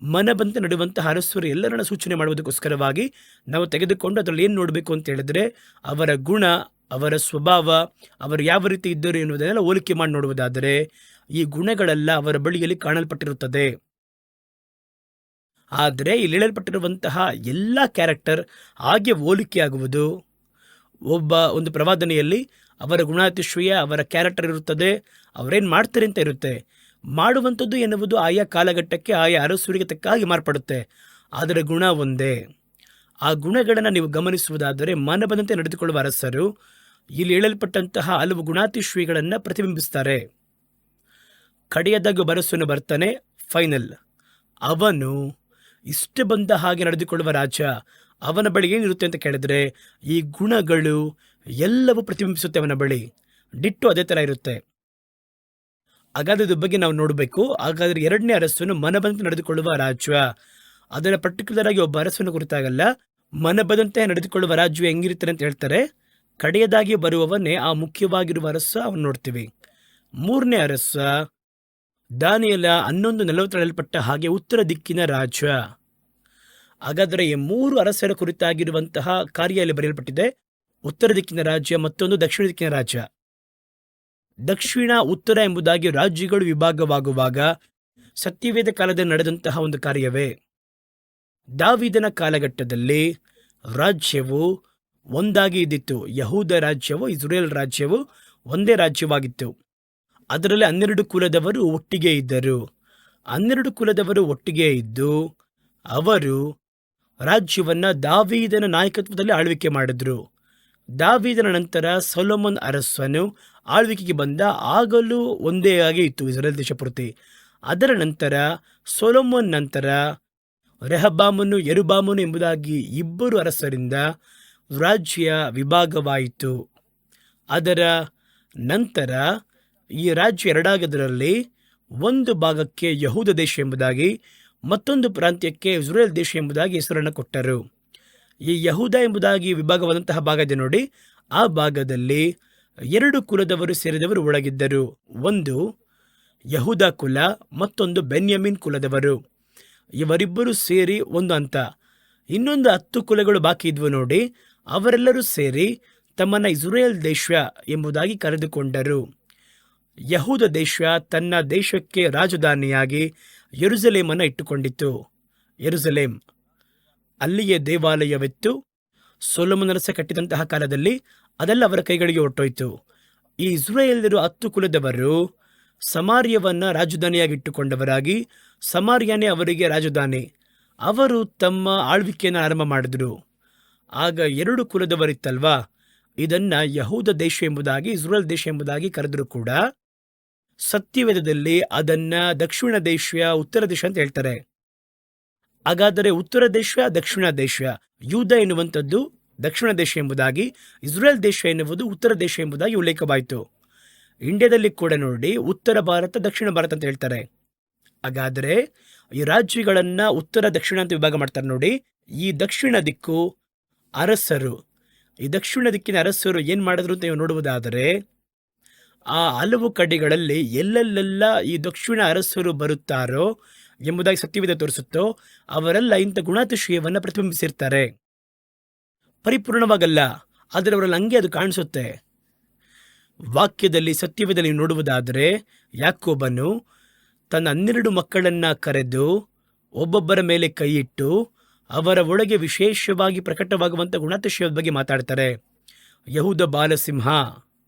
ಮನ ಬಂದಂತೆ ನಡೆಯುವಂತಹ ಅರಸರು ಎಲ್ಲರನ್ನ ಸೂಚನೆ ಮಾಡುವುದಕ್ಕೋಸ್ಕರವಾಗಿ ನಾವು ತೆಗೆದುಕೊಂಡು ಅದರಲ್ಲಿ ಏನು ನೋಡಬೇಕು ಅಂತ ಹೇಳಿದ್ರೆ ಅವರ ಗುಣ, ಅವರ ಸ್ವಭಾವ, ಅವರು ಯಾವ ರೀತಿ ಇದ್ದರು ಎನ್ನುವುದನ್ನೆಲ್ಲ ಹೋಲಿಕೆ ಮಾಡಿ ನೋಡುವುದಾದರೆ ಈ ಗುಣಗಳೆಲ್ಲ ಅವರ ಬಳಿಯಲ್ಲಿ ಕಾಣಲ್ಪಟ್ಟಿರುತ್ತದೆ. ಆದರೆ ಇಲ್ಲಿ ಹೇಳಲ್ಪಟ್ಟಿರುವಂತಹ ಎಲ್ಲ ಕ್ಯಾರೆಕ್ಟರ್ ಹಾಗೆ ಹೋಲಿಕೆಯಾಗುವುದು. ಒಂದು ಪ್ರವಾದನೆಯಲ್ಲಿ ಅವರ ಗುಣಾತಿಶಯ, ಅವರ ಕ್ಯಾರೆಕ್ಟರ್ ಇರುತ್ತದೆ, ಅವರೇನು ಮಾಡ್ತಾರೆ ಅಂತ ಇರುತ್ತೆ. ಮಾಡುವಂಥದ್ದು ಎನ್ನುವುದು ಆಯಾ ಕಾಲಘಟ್ಟಕ್ಕೆ ಆಯಾ ಅರಸರಿಗೆ ತಕ್ಕ ಹಾಗೆ ಮಾರ್ಪಡುತ್ತೆ. ಆದರೆ ಗುಣ ಒಂದೇ. ಆ ಗುಣಗಳನ್ನು ನೀವು ಗಮನಿಸುವುದಾದರೆ ಮನ ಬಂದಂತೆ ನಡೆದುಕೊಳ್ಳುವ ಅರಸರು ಇಲ್ಲಿ ಹೇಳಲ್ಪಟ್ಟಂತಹ ಹಲವು ಗುಣಾತಿಶಯಗಳನ್ನು ಪ್ರತಿಬಿಂಬಿಸ್ತಾರೆ. ಕಡೆಯದಾಗ ಅರಸನು ಬರ್ತಾನೆ, ಫೈನಲ್. ಅವನು ಇಷ್ಟ ಬಂದ ಹಾಗೆ ನಡೆದುಕೊಳ್ಳುವ ರಾಜ. ಅವನ ಬಳಿ ಏನಿರುತ್ತೆ ಅಂತ ಕೇಳಿದ್ರೆ ಈ ಗುಣಗಳು ಎಲ್ಲವೂ ಪ್ರತಿಬಿಂಬಿಸುತ್ತೆ ಅವನ ಬಳಿ. ಡಿಟ್ಟು ಅದೇ ಥರ ಇರುತ್ತೆ. ಹಾಗಾದ್ರೆ ಇದ್ರ ಬಗ್ಗೆ ನಾವು ನೋಡಬೇಕು. ಹಾಗಾದರೆ 2ನೇ ಅರಸನು ಮನ ಬಂದಂತೆ ನಡೆದುಕೊಳ್ಳುವ ರಾಜ. ಅದರ ಪರ್ಟಿಕ್ಯುಲರ್ ಆಗಿ ಒಬ್ಬ ಅರಸನ ಕುರಿತಾಗಲ್ಲ, ಮನಬದಂತೆ ನಡೆದುಕೊಳ್ಳುವ ರಾಜ್ಯ ಹೆಂಗಿರ್ತಾರೆ ಅಂತ ಹೇಳ್ತಾರೆ. ಕಡೆಯದಾಗಿ ಬರುವವನೇ ಆ ಮುಖ್ಯವಾಗಿರುವ ಅರಸ ಅವನು ನೋಡ್ತೀವಿ. ಮೂರನೇ ಅರಸ ದಾನಿಯೇಲ 11:40 ಹೇಳಲ್ಪಟ್ಟ ಹಾಗೆ ಉತ್ತರ ದಿಕ್ಕಿನ ರಾಜ. ಹಾಗಾದರೆ ಈ ಮೂರು ಅರಸರ ಕುರಿತಾಗಿರುವಂತಹ ಕಾರ್ಯ ಇಲ್ಲಿ ಬರೆಯಲ್ಪಟ್ಟಿದೆ. ಉತ್ತರ ದಿಕ್ಕಿನ ರಾಜ್ಯ, ಮತ್ತೊಂದು ದಕ್ಷಿಣ ದಿಕ್ಕಿನ ರಾಜ್ಯ. ದಕ್ಷಿಣ ಉತ್ತರ ಎಂಬುದಾಗಿ ರಾಜ್ಯಗಳು ವಿಭಾಗವಾಗುವಾಗ ಸತ್ಯವೇದ ಕಾಲದಲ್ಲಿ ನಡೆದಂತಹ ಒಂದು ಕಾರ್ಯವೇ. ದಾವೀದನ ಕಾಲಘಟ್ಟದಲ್ಲಿ ರಾಜ್ಯವು ಒಂದಾಗಿ ಇದ್ದಿತ್ತು. ಯಹೂದ ರಾಜ್ಯವು, ಇಸ್ರೇಲ್ ರಾಜ್ಯವು ಒಂದೇ ರಾಜ್ಯವಾಗಿತ್ತು. ಅದರಲ್ಲಿ 12 ಕುಲದವರು ಒಟ್ಟಿಗೆ ಇದ್ದರು. 12 ಕುಲದವರು ಒಟ್ಟಿಗೆ ಇದ್ದು ಅವರು ರಾಜ್ಯವನ್ನು ದಾವೀದನ ನಾಯಕತ್ವದಲ್ಲಿ ಆಳ್ವಿಕೆ ಮಾಡಿದ್ರು. ದಾವೀದನ ನಂತರ ಸೊಲೊಮೋನ್ ಅರಸನು ಆಳ್ವಿಕೆಗೆ ಬಂದ. ಆಗಲೂ ಒಂದೇ ಆಗಿ ಇತ್ತು ಇಸ್ರೇಲ್ ದೇಶ ಪೂರ್ತಿ. ಅದರ ನಂತರ ಸೊಲೊಮೋನ್ ನಂತರ ರೆಹಬ್ಬಾಮನು, ಯೆರುಬ್ಬಾಮನು ಎಂಬುದಾಗಿ ಇಬ್ಬರು ಅರಸರಿಂದ ರಾಜ್ಯ ವಿಭಾಗವಾಯಿತು. ಅದರ ನಂತರ ಈ ರಾಜ್ಯ ಎರಡಾಗದರಲ್ಲಿ ಒಂದು ಭಾಗಕ್ಕೆ ಯಹೂದ ದೇಶ ಎಂಬುದಾಗಿ, ಮತ್ತೊಂದು ಪ್ರಾಂತ್ಯಕ್ಕೆ ಇಸ್ರೇಲ್ ದೇಶ ಎಂಬುದಾಗಿ ಹೆಸರನ್ನು ಕೊಟ್ಟರು. ಈ ಯಹೂದ ಎಂಬುದಾಗಿ ವಿಭಾಗವಾದಂತಹ ಭಾಗ ಇದೆ ನೋಡಿ. ಆ ಭಾಗದಲ್ಲಿ 2 ಕುಲದವರು ಸೇರಿದವರು ಒಳಗಿದ್ದರು. ಒಂದು ಯಹೂದ ಕುಲ, ಮತ್ತೊಂದು ಬೆನ್ಯಾಮೀನ್ ಕುಲದವರು. ಇವರಿಬ್ಬರು ಸೇರಿ ಒಂದು ಹಂತ. ಇನ್ನೊಂದು 10 ಕುಲಗಳು ಬಾಕಿ ಇದ್ವು ನೋಡಿ. ಅವರೆಲ್ಲರೂ ಸೇರಿ ತಮ್ಮನ್ನು ಇಸ್ರೇಲ್ ದೇಶ ಎಂಬುದಾಗಿ ಕರೆದುಕೊಂಡರು. ಯಹೂದ ದೇಶ ತನ್ನ ದೇಶಕ್ಕೆ ರಾಜಧಾನಿಯಾಗಿ ಯೆರೂಸಲೇಮನ್ನು ಇಟ್ಟುಕೊಂಡಿತು. ಯೆರೂಸಲೇಮ್ ಅಲ್ಲಿಯೇ ದೇವಾಲಯವಿತ್ತು. ಸೊಲೊಮೋನ ಅರಸ ಕಟ್ಟಿದಂತಹ ಕಾಲದಲ್ಲಿ ಅದೆಲ್ಲ ಅವರ ಕೈಗಳಿಗೆ ಹೊರಟೋಯ್ತು. ಈ ಇಸ್ರಾಯೇಲ್ಯರು 10 ಕುಲದವರು ಸಮಾರ್ಯವನ್ನು ರಾಜಧಾನಿಯಾಗಿಟ್ಟುಕೊಂಡವರಾಗಿ, ಸಮಾರ್ಯನೇ ಅವರಿಗೆ ರಾಜಧಾನಿ. ಅವರು ತಮ್ಮ ಆಳ್ವಿಕೆಯನ್ನು ಆರಂಭ ಮಾಡಿದ್ರು. ಆಗ 2 ಕುಲದವರಿತ್ತಲ್ವಾ, ಇದನ್ನು ಯಹೂದ ದೇಶ ಎಂಬುದಾಗಿ, ಇಸ್ರೇಲ್ ದೇಶ ಎಂಬುದಾಗಿ ಕರೆದರೂ ಕೂಡ ಸತ್ಯವೇದದಲ್ಲಿ ಅದನ್ನು ದಕ್ಷಿಣ ದೇಶ, ಉತ್ತರ ದೇಶ ಅಂತ ಹೇಳ್ತಾರೆ. ಹಾಗಾದರೆ ಉತ್ತರ ದೇಶ, ದಕ್ಷಿಣ ದೇಶ, ಯೂದ ಎನ್ನುವಂಥದ್ದು ದಕ್ಷಿಣ ದೇಶ ಎಂಬುದಾಗಿ, ಇಸ್ರೇಲ್ ದೇಶ ಎನ್ನುವುದು ಉತ್ತರ ದೇಶ ಎಂಬುದಾಗಿ ಉಲ್ಲೇಖವಾಯಿತು. ಇಂಡಿಯಾದಲ್ಲಿ ಕೂಡ ನೋಡಿ ಉತ್ತರ ಭಾರತ, ದಕ್ಷಿಣ ಭಾರತ ಅಂತ ಹೇಳ್ತಾರೆ. ಹಾಗಾದರೆ ಈ ರಾಜ್ಯಗಳನ್ನು ಉತ್ತರ ದಕ್ಷಿಣ ಅಂತ ವಿಭಾಗ ಮಾಡ್ತಾರೆ ನೋಡಿ. ಈ ದಕ್ಷಿಣ ದಿಕ್ಕು ಅರಸರು, ಈ ದಕ್ಷಿಣ ದಿಕ್ಕಿನ ಅರಸರು ಏನು ಮಾಡಿದ್ರು ಅಂತ ನೀವು ನೋಡುವುದಾದರೆ, ಆ ಹಲವು ಕಡೆಗಳಲ್ಲಿ ಎಲ್ಲೆಲ್ಲೆಲ್ಲ ಈ ದಕ್ಷಿಣ ಅರಸರು ಬರುತ್ತಾರೋ ಎಂಬುದಾಗಿ ಸತ್ಯವೇದ ತೋರಿಸುತ್ತೋ ಅವರೆಲ್ಲ ಇಂಥ ಗುಣಾತಿಶಯವನ್ನು ಪ್ರತಿಬಿಂಬಿಸಿರ್ತಾರೆ. ಪರಿಪೂರ್ಣವಾಗಲ್ಲ, ಆದರೆ ಅವರಲ್ಲಿ ಹಂಗೆ ಅದು ಕಾಣಿಸುತ್ತೆ. ವಾಕ್ಯದಲ್ಲಿ, ಸತ್ಯವೇದದಲ್ಲಿ ನೋಡುವುದಾದರೆ, ಯಾಕೋಬನು ತನ್ನ 12 ಮಕ್ಕಳನ್ನು ಕರೆದು ಒಬ್ಬೊಬ್ಬರ ಮೇಲೆ ಕೈಯಿಟ್ಟು ಅವರ ಒಳಗೆ ವಿಶೇಷವಾಗಿ ಪ್ರಕಟವಾಗುವಂಥ ಗುಣಾತಿಶಯದ ಬಗ್ಗೆ ಮಾತಾಡ್ತಾರೆ. ಯಹೂದ ಬಾಲಸಿಂಹ,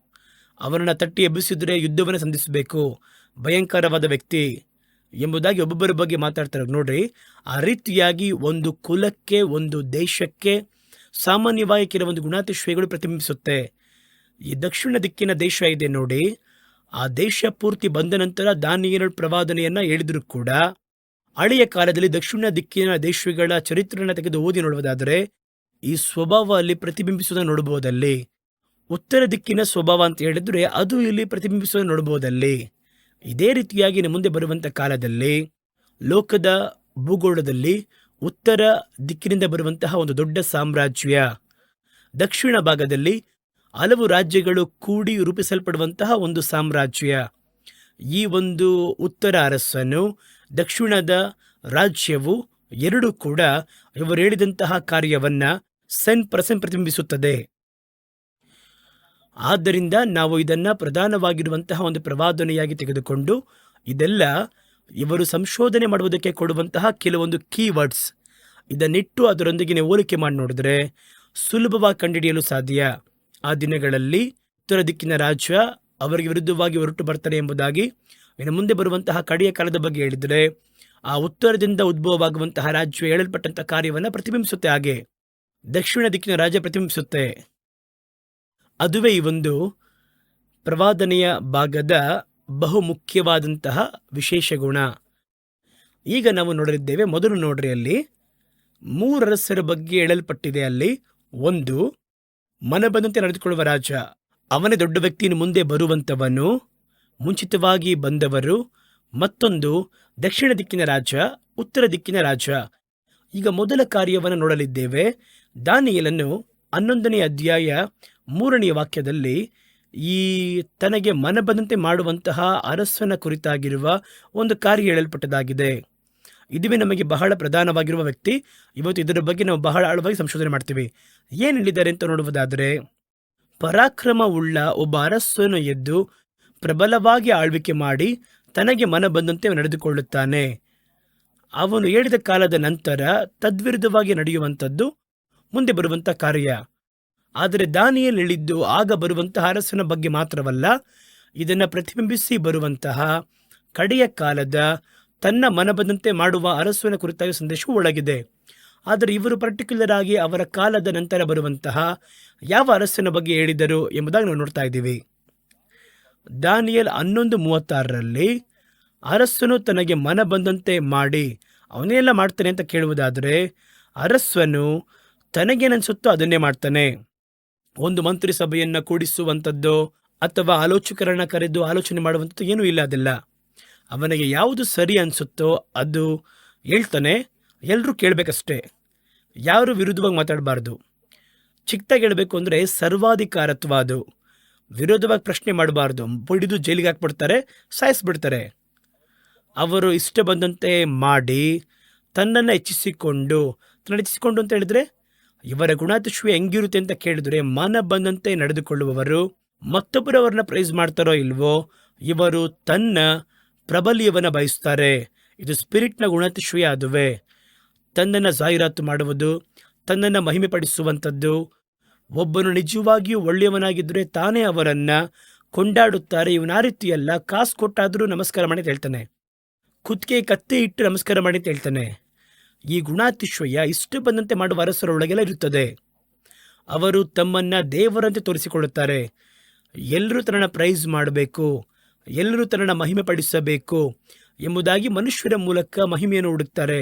ಅವರನ್ನು ತಟ್ಟಿ ಎಬ್ಬಿಸಿದ್ರೆ ಯುದ್ಧವನ್ನು ಸಂಧಿಸಬೇಕು, ಭಯಂಕರವಾದ ವ್ಯಕ್ತಿ ಎಂಬುದಾಗಿ ಒಬ್ಬೊಬ್ಬರ ಬಗ್ಗೆ ಮಾತಾಡ್ತಾರೆ. ನೋಡ್ರಿ, ಆ ರೀತಿಯಾಗಿ ಒಂದು ಕುಲಕ್ಕೆ, ಒಂದು ದೇಶಕ್ಕೆ ಸಾಮಾನ್ಯವಾಗಿ ಕೆಲವೊಂದು ಗುಣಾತಿಶಯಗಳು ಪ್ರತಿಬಿಂಬಿಸುತ್ತೆ. ಈ ದಕ್ಷಿಣ ದಿಕ್ಕಿನ ದೇಶ ಇದೆ ನೋಡಿ, ಆ ದೇಶ ಪೂರ್ತಿ ಬಂದ ನಂತರ ದಾನಿಯೇಲ ಪ್ರವಾದನೆಯನ್ನು ಹೇಳಿದ್ರು ಕೂಡ, ಹಳೆಯ ಕಾಲದಲ್ಲಿ ದಕ್ಷಿಣ ದಿಕ್ಕಿನ ದೇಶಗಳ ಚರಿತ್ರೆಯನ್ನು ತೆಗೆದು ಓದಿ ನೋಡುವುದಾದರೆ ಈ ಸ್ವಭಾವ ಅಲ್ಲಿ ಪ್ರತಿಬಿಂಬಿಸುವುದನ್ನು ನೋಡಬಹುದಲ್ಲಿ. ಉತ್ತರ ದಿಕ್ಕಿನ ಸ್ವಭಾವ ಅಂತ ಹೇಳಿದ್ರೆ ಅದು ಇಲ್ಲಿ ಪ್ರತಿಬಿಂಬಿಸುವುದನ್ನು ನೋಡಬಹುದಲ್ಲಿ. ಇದೇ ರೀತಿಯಾಗಿ ಮುಂದೆ ಬರುವಂಥ ಕಾಲದಲ್ಲಿ ಲೋಕದ ಭೂಗೋಳದಲ್ಲಿ ಉತ್ತರ ದಿಕ್ಕಿನಿಂದ ಬರುವಂತಹ ಒಂದು ದೊಡ್ಡ ಸಾಮ್ರಾಜ್ಯ, ದಕ್ಷಿಣ ಭಾಗದಲ್ಲಿ ಹಲವು ರಾಜ್ಯಗಳು ಕೂಡಿ ರೂಪಿಸಲ್ಪಡುವಂತಹ ಒಂದು ಸಾಮ್ರಾಜ್ಯ. ಈ ಒಂದು ಉತ್ತರ ಅರಸನು, ದಕ್ಷಿಣದ ರಾಜ್ಯವು ಎರಡೂ ಕೂಡ ಇವರು ಹೇಳಿದಂತಹ ಕಾರ್ಯವನ್ನು ಪ್ರತಿಬಿಂಬಿಸುತ್ತದೆ. ಆದ್ದರಿಂದ ನಾವು ಇದನ್ನು ಪ್ರಧಾನವಾಗಿರುವಂತಹ ಒಂದು ಪ್ರವಾದನೆಯಾಗಿ ತೆಗೆದುಕೊಂಡು, ಇದೆಲ್ಲ ಇವರು ಸಂಶೋಧನೆ ಮಾಡುವುದಕ್ಕೆ ಕೊಡುವಂತಹ ಕೆಲವೊಂದು ಕೀವರ್ಡ್ಸ್, ಇದನ್ನಿಟ್ಟು ಅದರೊಂದಿಗೆ ಹೋಲಿಕೆ ಮಾಡಿ ನೋಡಿದ್ರೆ ಸುಲಭವಾಗಿ ಕಂಡುಹಿಡಿಯಲು ಸಾಧ್ಯ. ಆ ದಿನಗಳಲ್ಲಿ ಉತ್ತರ ದಿಕ್ಕಿನ ರಾಜ್ಯ ಅವರಿಗೆ ವಿರುದ್ಧವಾಗಿ ಹೊರಟು ಬರ್ತಾರೆ ಎಂಬುದಾಗಿ, ಇನ್ನು ಮುಂದೆ ಬರುವಂತಹ ಕಡೆಯ ಕಾಲದ ಬಗ್ಗೆ ಹೇಳಿದರೆ ಆ ಉತ್ತರದಿಂದ ಉದ್ಭವವಾಗುವಂತಹ ರಾಜ್ಯ ಹೇಳಲ್ಪಟ್ಟಂಥ ಕಾರ್ಯವನ್ನು ಪ್ರತಿಬಿಂಬಿಸುತ್ತೆ. ಹಾಗೆ ದಕ್ಷಿಣ ದಿಕ್ಕಿನ ರಾಜ್ಯ ಪ್ರತಿಬಿಂಬಿಸುತ್ತೆ. ಅದುವೇ ಈ ಒಂದು ಪ್ರವಾದನೆಯ ಭಾಗದ ಬಹು ಮುಖ್ಯವಾದಂತಹ ವಿಶೇಷ ಗುಣ. ಈಗ ನಾವು ನೋಡಲಿದ್ದೇವೆ. ಮೊದಲು ನೋಡ್ರಿ, ಅಲ್ಲಿ 3 ಅರಸರ ಬಗ್ಗೆ ಹೇಳಲ್ಪಟ್ಟಿದೆ. ಅಲ್ಲಿ ಒಂದು ಮನಬಂದಂತೆ ನಡೆದುಕೊಳ್ಳುವ ರಾಜ, ಅವನೇ ದೊಡ್ಡ ವ್ಯಕ್ತಿಯನ್ನು ಮುಂದೆ ಬರುವಂಥವನು, ಮುಂಚಿತವಾಗಿ ಬಂದವರು. ಮತ್ತೊಂದು ದಕ್ಷಿಣ ದಿಕ್ಕಿನ ರಾಜ, ಉತ್ತರ ದಿಕ್ಕಿನ ರಾಜ. ಈಗ ಮೊದಲ ಕಾರ್ಯವನ್ನು ನೋಡಲಿದ್ದೇವೆ. ದಾನಿಯೇಲನು 11ನೇ ಅಧ್ಯಾಯ 3ನೇ ವಾಕ್ಯದಲ್ಲಿ ಈ ತನಗೆ ಮನಬಂದಂತೆ ಮಾಡುವಂತಹ ಅರಸನ ಕುರಿತಾಗಿರುವ ಒಂದು ಕಾರ್ಯ ಹೇಳಲ್ಪಟ್ಟದಾಗಿದೆ. ಇದುವೇ ನಮಗೆ ಬಹಳ ಪ್ರಧಾನವಾಗಿರುವ ವ್ಯಕ್ತಿ. ಇವತ್ತು ಇದರ ಬಗ್ಗೆ ನಾವು ಬಹಳ ಆಳವಾಗಿ ಸಂಶೋಧನೆ ಮಾಡ್ತೀವಿ. ಏನು ಹೇಳಿದ್ದಾರೆ ಅಂತ ನೋಡುವುದಾದರೆ, ಪರಾಕ್ರಮವುಳ್ಳ ಒಬ್ಬ ಅರಸನು ಎದ್ದು ಪ್ರಬಲವಾಗಿ ಆಳ್ವಿಕೆ ಮಾಡಿ ತನಗೆ ಮನ ಬಂದಂತೆ ನಡೆದುಕೊಳ್ಳುತ್ತಾನೆ. ಅವನು ಹೇಳಿದ ಕಾಲದ ನಂತರ ತದ್ವಿರುದ್ಧವಾಗಿ ನಡೆಯುವಂಥದ್ದು ಮುಂದೆ ಬರುವಂಥ ಕಾರ್ಯ. ಆದರೆ ದಾನಿಯೇಲ್ ಹೇಳಿದ್ದು ಆಗ ಬರುವಂತಹ ಅರಸನ ಬಗ್ಗೆ ಮಾತ್ರವಲ್ಲ, ಇದನ್ನು ಪ್ರತಿಬಿಂಬಿಸಿ ಬರುವಂತಹ ಕಡೆಯ ಕಾಲದ ತನ್ನ ಮನಬಂದಂತೆ ಮಾಡುವ ಅರಸನ ಕುರಿತಾಗಿ ಸಂದೇಶವೂ ಒಳಗಿದೆ. ಆದರೆ ಇವರು ಪರ್ಟಿಕ್ಯುಲರ್ ಆಗಿ ಅವರ ಕಾಲದ ನಂತರ ಬರುವಂತಹ ಯಾವ ಅರಸನ ಬಗ್ಗೆ ಹೇಳಿದರು ಎಂಬುದಾಗಿ ನಾವು ನೋಡ್ತಾ ಇದ್ದೀವಿ. ದಾನಿಯೇಲ್ 11:36ರಲ್ಲಿ ಅರಸನು ತನಗೆ ಮನ ಬಂದಂತೆ ಮಾಡಿ ಅವನ್ನೆಲ್ಲ ಮಾಡ್ತಾನೆ ಅಂತ ಕೇಳುವುದಾದರೆ, ಅರಸನು ತನಗೇನನ್ಸುತ್ತೋ ಅದನ್ನೇ ಮಾಡ್ತಾನೆ. ಒಂದು ಮಂತ್ರಿ ಸಭೆಯನ್ನು ಕೂಡಿಸುವಂಥದ್ದು ಅಥವಾ ಆಲೋಚಕರನ್ನು ಕರೆದು ಆಲೋಚನೆ ಮಾಡುವಂಥದ್ದು ಏನೂ ಇಲ್ಲ. ಅದೆಲ್ಲ ಅವನಿಗೆ ಯಾವುದು ಸರಿ ಅನಿಸುತ್ತೋ ಅದು ಹೇಳ್ತಾನೆ. ಎಲ್ಲರೂ ಕೇಳಬೇಕಷ್ಟೇ, ಯಾರು ವಿರುದ್ಧವಾಗಿ ಮಾತಾಡಬಾರ್ದು. ಚಿಕ್ಕದಾಗಿ ಹೇಳಬೇಕು ಅಂದರೆ ಸರ್ವಾಧಿಕಾರತ್ವ, ಅದು ವಿರೋಧವಾಗಿ ಪ್ರಶ್ನೆ ಮಾಡಬಾರ್ದು. ಹಿಡಿದು ಜೈಲಿಗೆ ಹಾಕ್ಬಿಡ್ತಾರೆ, ಸಾಯಿಸ್ಬಿಡ್ತಾರೆ. ಅವರು ಇಷ್ಟ ಬಂದಂತೆ ಮಾಡಿ ತನ್ನನ್ನು ಹೆಚ್ಚಿಸಿಕೊಂಡು ಅಂತ ಹೇಳಿದ್ರೆ, ಇವರ ಗುಣಾತಿಶಯ ಹೆಂಗಿರುತ್ತೆ ಅಂತ ಕೇಳಿದ್ರೆ, ಮನ ಬಂದಂತೆ ನಡೆದುಕೊಳ್ಳುವವರು ಮತ್ತೊಬ್ಬರು ಅವ್ರನ್ನ ಪ್ರೈಸ್ ಮಾಡ್ತಾರೋ ಇಲ್ವೋ, ಇವರು ತನ್ನ ಪ್ರಬಲ್ಯವನ್ನು ಬಯಸ್ತಾರೆ. ಇದು ಸ್ಪಿರಿಟ್ನ ಗುಣಾತಿಶಯ. ಅದುವೇ ತನ್ನನ್ನು ಜಾಹೀರಾತು ಮಾಡುವುದು, ತನ್ನನ್ನು ಮಹಿಮೆ ಪಡಿಸುವಂಥದ್ದು. ಒಬ್ಬನು ನಿಜವಾಗಿಯೂ ಒಳ್ಳೆಯವನಾಗಿದ್ದರೆ ತಾನೇ ಅವರನ್ನು ಕೊಂಡಾಡುತ್ತಾರೆ. ಇವನ ಆ ರೀತಿಯಲ್ಲ, ಕಾಸು ಕೊಟ್ಟಾದರೂ ನಮಸ್ಕಾರ ಮಾಡಿ ಅಂತ ಹೇಳ್ತಾನೆ, ಕುತ್ತಿಗೆ ಕತ್ತಿ ಇಟ್ಟು ನಮಸ್ಕಾರ ಮಾಡಿ ಅಂತ ಹೇಳ್ತಾನೆ. ಈ ಗುಣಾತಿಶಯ ಇಷ್ಟು ಬಂದಂತೆ ಮಾಡುವ ಅರಸರೊಳಗೆಲ್ಲ ಇರುತ್ತದೆ. ಅವರು ತಮ್ಮನ್ನು ದೇವರಂತೆ ತೋರಿಸಿಕೊಳ್ಳುತ್ತಾರೆ. ಎಲ್ಲರೂ ತನ್ನನ್ನು ಪ್ರೈಸ್ ಮಾಡಬೇಕು, ಎಲ್ಲರೂ ತನ್ನನ್ನು ಮಹಿಮೆ ಪಡಿಸಬೇಕು ಎಂಬುದಾಗಿ ಮನುಷ್ಯರ ಮೂಲಕ ಮಹಿಮೆಯನ್ನು ಹುಡುಕ್ತಾರೆ.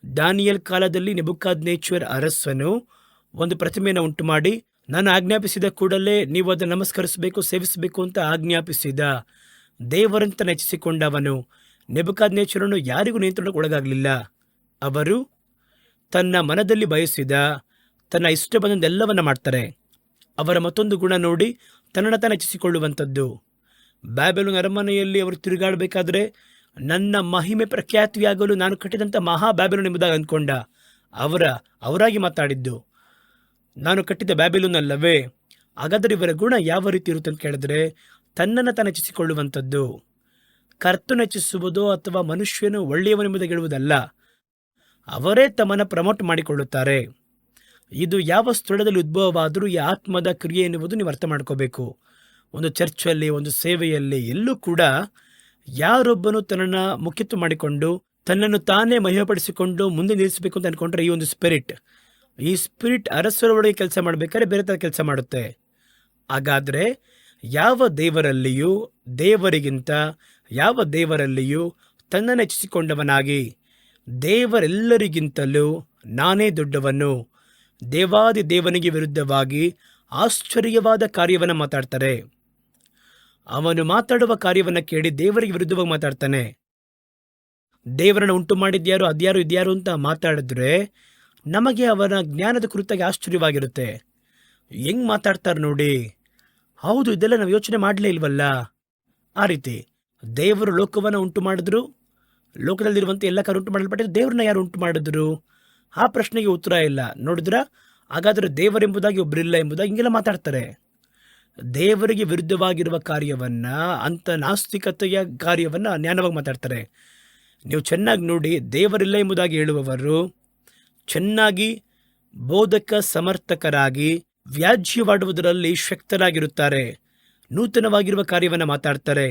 ದಾನಿಯೇಲ್ ಕಾಲದಲ್ಲಿ ನೆಬೂಕದ್ನೆಚ್ಚರ್ ಅರಸನು ಒಂದು ಪ್ರತಿಮೆಯನ್ನು ಉಂಟು ಮಾಡಿ, ನಾನು ಆಜ್ಞಾಪಿಸಿದ ಕೂಡಲೇ ನೀವು ಅದನ್ನು ನಮಸ್ಕರಿಸಬೇಕು, ಸೇವಿಸಬೇಕು ಅಂತ ಆಜ್ಞಾಪಿಸಿದ. ದೇವರಂತ ನೆಚ್ಚಿಸಿಕೊಂಡವನು ನೆಬೂಕದ್ನೆಚ್ಚರನು ಯಾರಿಗೂ ನಿಯಂತ್ರಣಕ್ಕೆ ಒಳಗಾಗಲಿಲ್ಲ. ಅವರು ತನ್ನ ಮನದಲ್ಲಿ ಬಯಸಿದ ತನ್ನ ಇಷ್ಟ ಬಂದೆಲ್ಲವನ್ನ ಮಾಡ್ತಾರೆ. ಅವರ ಮತ್ತೊಂದು ಗುಣ ನೋಡಿ ತನ್ನನ್ನು ತಾನು ಹೆಚ್ಚಿಸಿಕೊಳ್ಳುವಂಥದ್ದು. ಬ್ಯಾಬಿಲೋನ್ ಅರಮನೆಯಲ್ಲಿ ಅವರು ತಿರುಗಾಡಬೇಕಾದ್ರೆ ನನ್ನ ಮಹಿಮೆ ಪ್ರಖ್ಯಾತಿಯಾಗಲು ನಾನು ಕಟ್ಟಿದಂಥ ಮಹಾ ಬ್ಯಾಬಿಲೋನ್ ಎಂಬುದಾಗಿ ಅಂದ್ಕೊಂಡ. ಅವರಾಗಿ ಮಾತಾಡಿದ್ದು, ನಾನು ಕಟ್ಟಿದ ಬ್ಯಾಬಿಲೋನ್ ಅಲ್ಲವೇ? ಹಾಗಾದರೆ ಇವರ ಗುಣ ಯಾವ ರೀತಿ ಇರುತ್ತೆ ಅಂತ ಕೇಳಿದ್ರೆ, ತನ್ನನ್ನು ತಾನು ಹೆಚ್ಚಿಸಿಕೊಳ್ಳುವಂಥದ್ದು. ಕರ್ತನ ಹೆಚ್ಚಿಸುವುದು ಅಥವಾ ಮನುಷ್ಯನು ಒಳ್ಳೆಯವನೆಂಬುದಾಗಿ ಹೇಳುವುದಲ್ಲ. ಅವರೇ ತಮ್ಮನ್ನು ಪ್ರಮೋಟ್ ಮಾಡಿಕೊಳ್ಳುತ್ತಾರೆ. ಇದು ಯಾವ ಸ್ಥಳದಲ್ಲಿ ಉದ್ಭವವಾದರೂ ಈ ಆತ್ಮದ ಕ್ರಿಯೆ ಎನ್ನುವುದು ನೀವು ಅರ್ಥ ಮಾಡ್ಕೋಬೇಕು. ಒಂದು ಚರ್ಚಲ್ಲಿ, ಒಂದು ಸೇವೆಯಲ್ಲಿ, ಎಲ್ಲೂ ಕೂಡ ಯಾರೊಬ್ಬನು ತನ್ನನ್ನು ಮುಖ್ಯತ್ವ ಮಾಡಿಕೊಂಡು ತನ್ನನ್ನು ತಾನೇ ಮಹಿಮೆಪಡಿಸಿಕೊಂಡು ಮುಂದೆ ನಿಲ್ಲಿಸಬೇಕು ಅಂತ ಅಂದ್ಕೊಂಡ್ರೆ ಈ ಒಂದು ಈ ಸ್ಪಿರಿಟ್ ಅರಸರೊಳಗೆ ಕೆಲಸ ಮಾಡಬೇಕಾದ್ರೆ ಬೇರೆ ಥರ ಕೆಲಸ ಮಾಡುತ್ತೆ. ಹಾಗಾದರೆ ಯಾವ ದೇವರಲ್ಲಿಯೂ ತನ್ನನ್ನು ಹೆಚ್ಚಿಸಿಕೊಂಡವನಾಗಿ ದೇವರೆಲ್ಲರಿಗಿಂತಲೂ ನಾನೇ ದೊಡ್ಡವನು, ದೇವಾದಿ ದೇವನಿಗೆ ವಿರುದ್ಧವಾಗಿ ಆಶ್ಚರ್ಯವಾದ ಕಾರ್ಯವನ್ನು ಮಾತಾಡ್ತಾರೆ. ಅವನು ಮಾತಾಡುವ ಕಾರ್ಯವನ್ನು ಕೇಳಿ ದೇವರಿಗೆ ವಿರುದ್ಧವಾಗಿ ಮಾತಾಡ್ತಾನೆ. ದೇವರನ್ನು ಉಂಟು ಮಾಡಿದ್ಯಾರು, ಅದ್ಯಾರು, ಇದ್ಯಾರು ಅಂತ ಮಾತಾಡಿದ್ರೆ ನಮಗೆ ಅವನ ಜ್ಞಾನದ ಕುರಿತಾಗಿ ಆಶ್ಚರ್ಯವಾಗಿರುತ್ತೆ. ಹೆಂಗೆ ಮಾತಾಡ್ತಾರೆ ನೋಡಿ, ಹೌದು ಇದೆಲ್ಲ ನಾವು ಯೋಚನೆ ಮಾಡಲೇ ಇಲ್ವಲ್ಲ. ಆ ರೀತಿ ದೇವರು ಲೋಕವನ್ನು ಉಂಟು ಮಾಡಿದ್ರು, ಲೋಕದಲ್ಲಿರುವಂಥ ಎಲ್ಲ ಕಾರ್ಯ ಉಂಟು ಮಾಡಲ್ಪಟ್ಟಿದ್ದು, ದೇವ್ರನ್ನ ಯಾರು ಉಂಟು ಮಾಡಿದ್ರು? ಆ ಪ್ರಶ್ನೆಗೆ ಉತ್ತರ ಇಲ್ಲ. ನೋಡಿದ್ರ, ಹಾಗಾದರೆ ದೇವರೆಂಬುದಾಗಿ ಒಬ್ಬರಿಲ್ಲ ಎಂಬುದಾಗಿ ಹಿಂಗೆಲ್ಲ ಮಾತಾಡ್ತಾರೆ. ದೇವರಿಗೆ ವಿರುದ್ಧವಾಗಿರುವ ಕಾರ್ಯವನ್ನು, ಅಂಥ ನಾಸ್ತಿಕತೆಯ ಕಾರ್ಯವನ್ನು ಜ್ಞಾನವಾಗಿ ಮಾತಾಡ್ತಾರೆ. ನೀವು ಚೆನ್ನಾಗಿ ನೋಡಿ, ದೇವರಿಲ್ಲ ಎಂಬುದಾಗಿ ಹೇಳುವವರು ಚೆನ್ನಾಗಿ ಬೋಧಕ ಸಮರ್ಥಕರಾಗಿ ವ್ಯಾಜ್ಯವಾಡುವುದರಲ್ಲಿ ಶಕ್ತರಾಗಿರುತ್ತಾರೆ. ನೂತನವಾಗಿರುವ ಕಾರ್ಯವನ್ನು ಮಾತಾಡ್ತಾರೆ.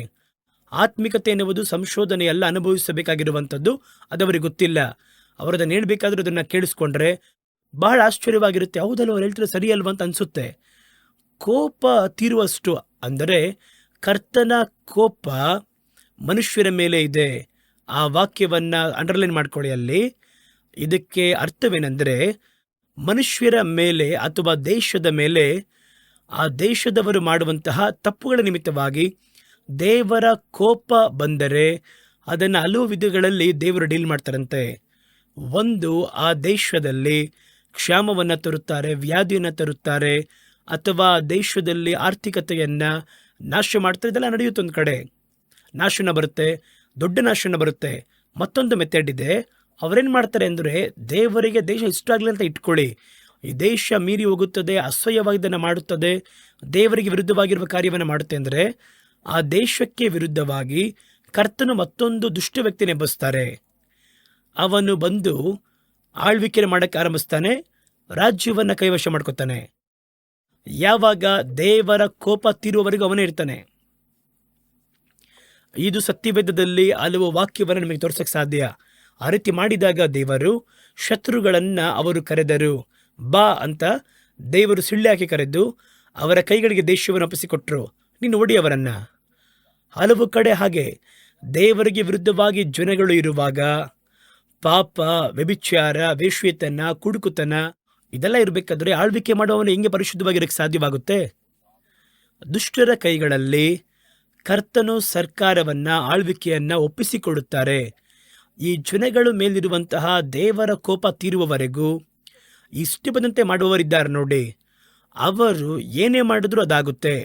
ಆತ್ಮಿಕತೆ ಎನ್ನುವುದು ಸಂಶೋಧನೆಯಲ್ಲ, ಅನುಭವಿಸಬೇಕಾಗಿರುವಂಥದ್ದು. ಅದವರಿಗೆ ಗೊತ್ತಿಲ್ಲ. ಅವರದನ್ನು ಹೇಳ್ಬೇಕಾದ್ರೂ ಅದನ್ನು ಕೇಳಿಸ್ಕೊಂಡ್ರೆ ಬಹಳ ಆಶ್ಚರ್ಯವಾಗಿರುತ್ತೆ. ಹೌದಲ್ವ, ಅವ್ರು ಹೇಳ್ತಾರೆ ಸರಿ ಅಲ್ವ ಅಂತ ಅನಿಸುತ್ತೆ. ಕೋಪ ತೀರುವಷ್ಟು, ಅಂದರೆ ಕರ್ತನ ಕೋಪ ಮನುಷ್ಯರ ಮೇಲೆ ಇದೆ. ಆ ವಾಕ್ಯವನ್ನು ಅಂಡರ್ಲೈನ್ ಮಾಡ್ಕೊಳ್ಳಿ. ಅಲ್ಲಿ ಇದಕ್ಕೆ ಅರ್ಥವೇನೆಂದರೆ, ಮನುಷ್ಯರ ಮೇಲೆ ಅಥವಾ ದೇಶದ ಮೇಲೆ ಆ ದೇಶದವರು ಮಾಡುವಂತಹ ತಪ್ಪುಗಳ ನಿಮಿತ್ತವಾಗಿ ದೇವರ ಕೋಪ ಬಂದರೆ ಅದನ್ನು ಹಲವು ವಿಧಗಳಲ್ಲಿ ದೇವರು ಡೀಲ್ ಮಾಡ್ತಾರಂತೆ. ಒಂದು, ಆ ದೇಶದಲ್ಲಿ ಕ್ಷಾಮವನ್ನು ತರುತ್ತಾರೆ, ವ್ಯಾಧಿಯನ್ನು ತರುತ್ತಾರೆ, ಅಥವಾ ದೇಶದಲ್ಲಿ ಆರ್ಥಿಕತೆಯನ್ನು ನಾಶ ಮಾಡ್ತಾರೆ. ಇದೆಲ್ಲ ನಡೆಯುತ್ತೆ. ಒಂದು ಕಡೆ ನಾಶನ ಬರುತ್ತೆ, ದೊಡ್ಡ ನಾಶನ ಬರುತ್ತೆ. ಮತ್ತೊಂದು ಮೆಥಡ್ ಇದೆ. ಅವರೇನು ಮಾಡ್ತಾರೆ ಅಂದರೆ, ದೇವರಿಗೆ ದೇಶ ಇಷ್ಟ ಆಗಲಿ ಅಂತ ಇಟ್ಕೊಳ್ಳಿ, ಈ ದೇಶ ಮೀರಿ ಹೋಗುತ್ತದೆ, ಅಸಹ್ಯವಾಗಿದ್ದನ್ನು ಮಾಡುತ್ತದೆ, ದೇವರಿಗೆ ವಿರುದ್ಧವಾಗಿರುವ ಕಾರ್ಯವನ್ನು ಮಾಡುತ್ತೆ ಅಂದರೆ, ಆ ದೇಶಕ್ಕೆ ವಿರುದ್ಧವಾಗಿ ಕರ್ತನು ಮತ್ತೊಂದು ದುಷ್ಟ ವ್ಯಕ್ತಿನ ಎಬ್ಬಿಸ್ತಾರೆ. ಅವನು ಬಂದು ಆಳ್ವಿಕೆ ಮಾಡೋಕ್ಕೆ ಆರಂಭಿಸ್ತಾನೆ, ರಾಜ್ಯವನ್ನು ಕೈವಶ ಮಾಡ್ಕೊತಾನೆ. ಯಾವಾಗ ದೇವರ ಕೋಪ ತೀರುವವರೆಗೂ ಅವನೇ ಇರ್ತಾನೆ. ಇದು ಸತ್ಯವೇದದಲ್ಲಿ ಹಲವು ವಾಕ್ಯವನ್ನು ನಿಮಗೆ ತೋರಿಸಕ್ಕೆ ಸಾಧ್ಯ. ಆ ರೀತಿ ಮಾಡಿದಾಗ ದೇವರು ಶತ್ರುಗಳನ್ನು ಅವರು ಕರೆದರು. ಬಾ ಅಂತ ದೇವರು ಸಿಳ್ಳೆ ಹಾಕಿ ಕರೆದು ಅವರ ಕೈಗಳಿಗೆ ದೇಶವನ್ನು ಒಪ್ಪಿಸಿಕೊಟ್ರು. ನೀನು ಹೊಡಿ ಅವರನ್ನು. ಹಲವು ಕಡೆ ಹಾಗೆ ದೇವರಿಗೆ ವಿರುದ್ಧವಾಗಿ ಜನಗಳು ಇರುವಾಗ ಪಾಪ, ವ್ಯಭಿಚಾರ, ವೇಶ್ಯತನ, ಕುಡುಕುತನ ಇದೆಲ್ಲ ಇರಬೇಕಾದ್ರೆ ಆಳ್ವಿಕೆ ಮಾಡುವವನು ಹೆಂಗೆ ಪರಿಶುದ್ಧವಾಗಿರೋಕ್ಕೆ ಸಾಧ್ಯವಾಗುತ್ತೆ? ದುಷ್ಟರ ಕೈಗಳಲ್ಲಿ ಕರ್ತನು ಸರ್ಕಾರವನ್ನು, ಆಳ್ವಿಕೆಯನ್ನು ಒಪ್ಪಿಸಿಕೊಡುತ್ತಾರೆ. ಈ ಜನಗಳು ಮೇಲಿರುವಂತಹ ದೇವರ ಕೋಪ ತೀರುವವರೆಗೂ ಇಷ್ಟ ಬಂದಂತೆ ಮಾಡುವವರಿದ್ದಾರೆ ನೋಡಿ, ಅವರು ಏನೇ ಮಾಡಿದ್ರೂ ಅದಾಗುತ್ತೆ.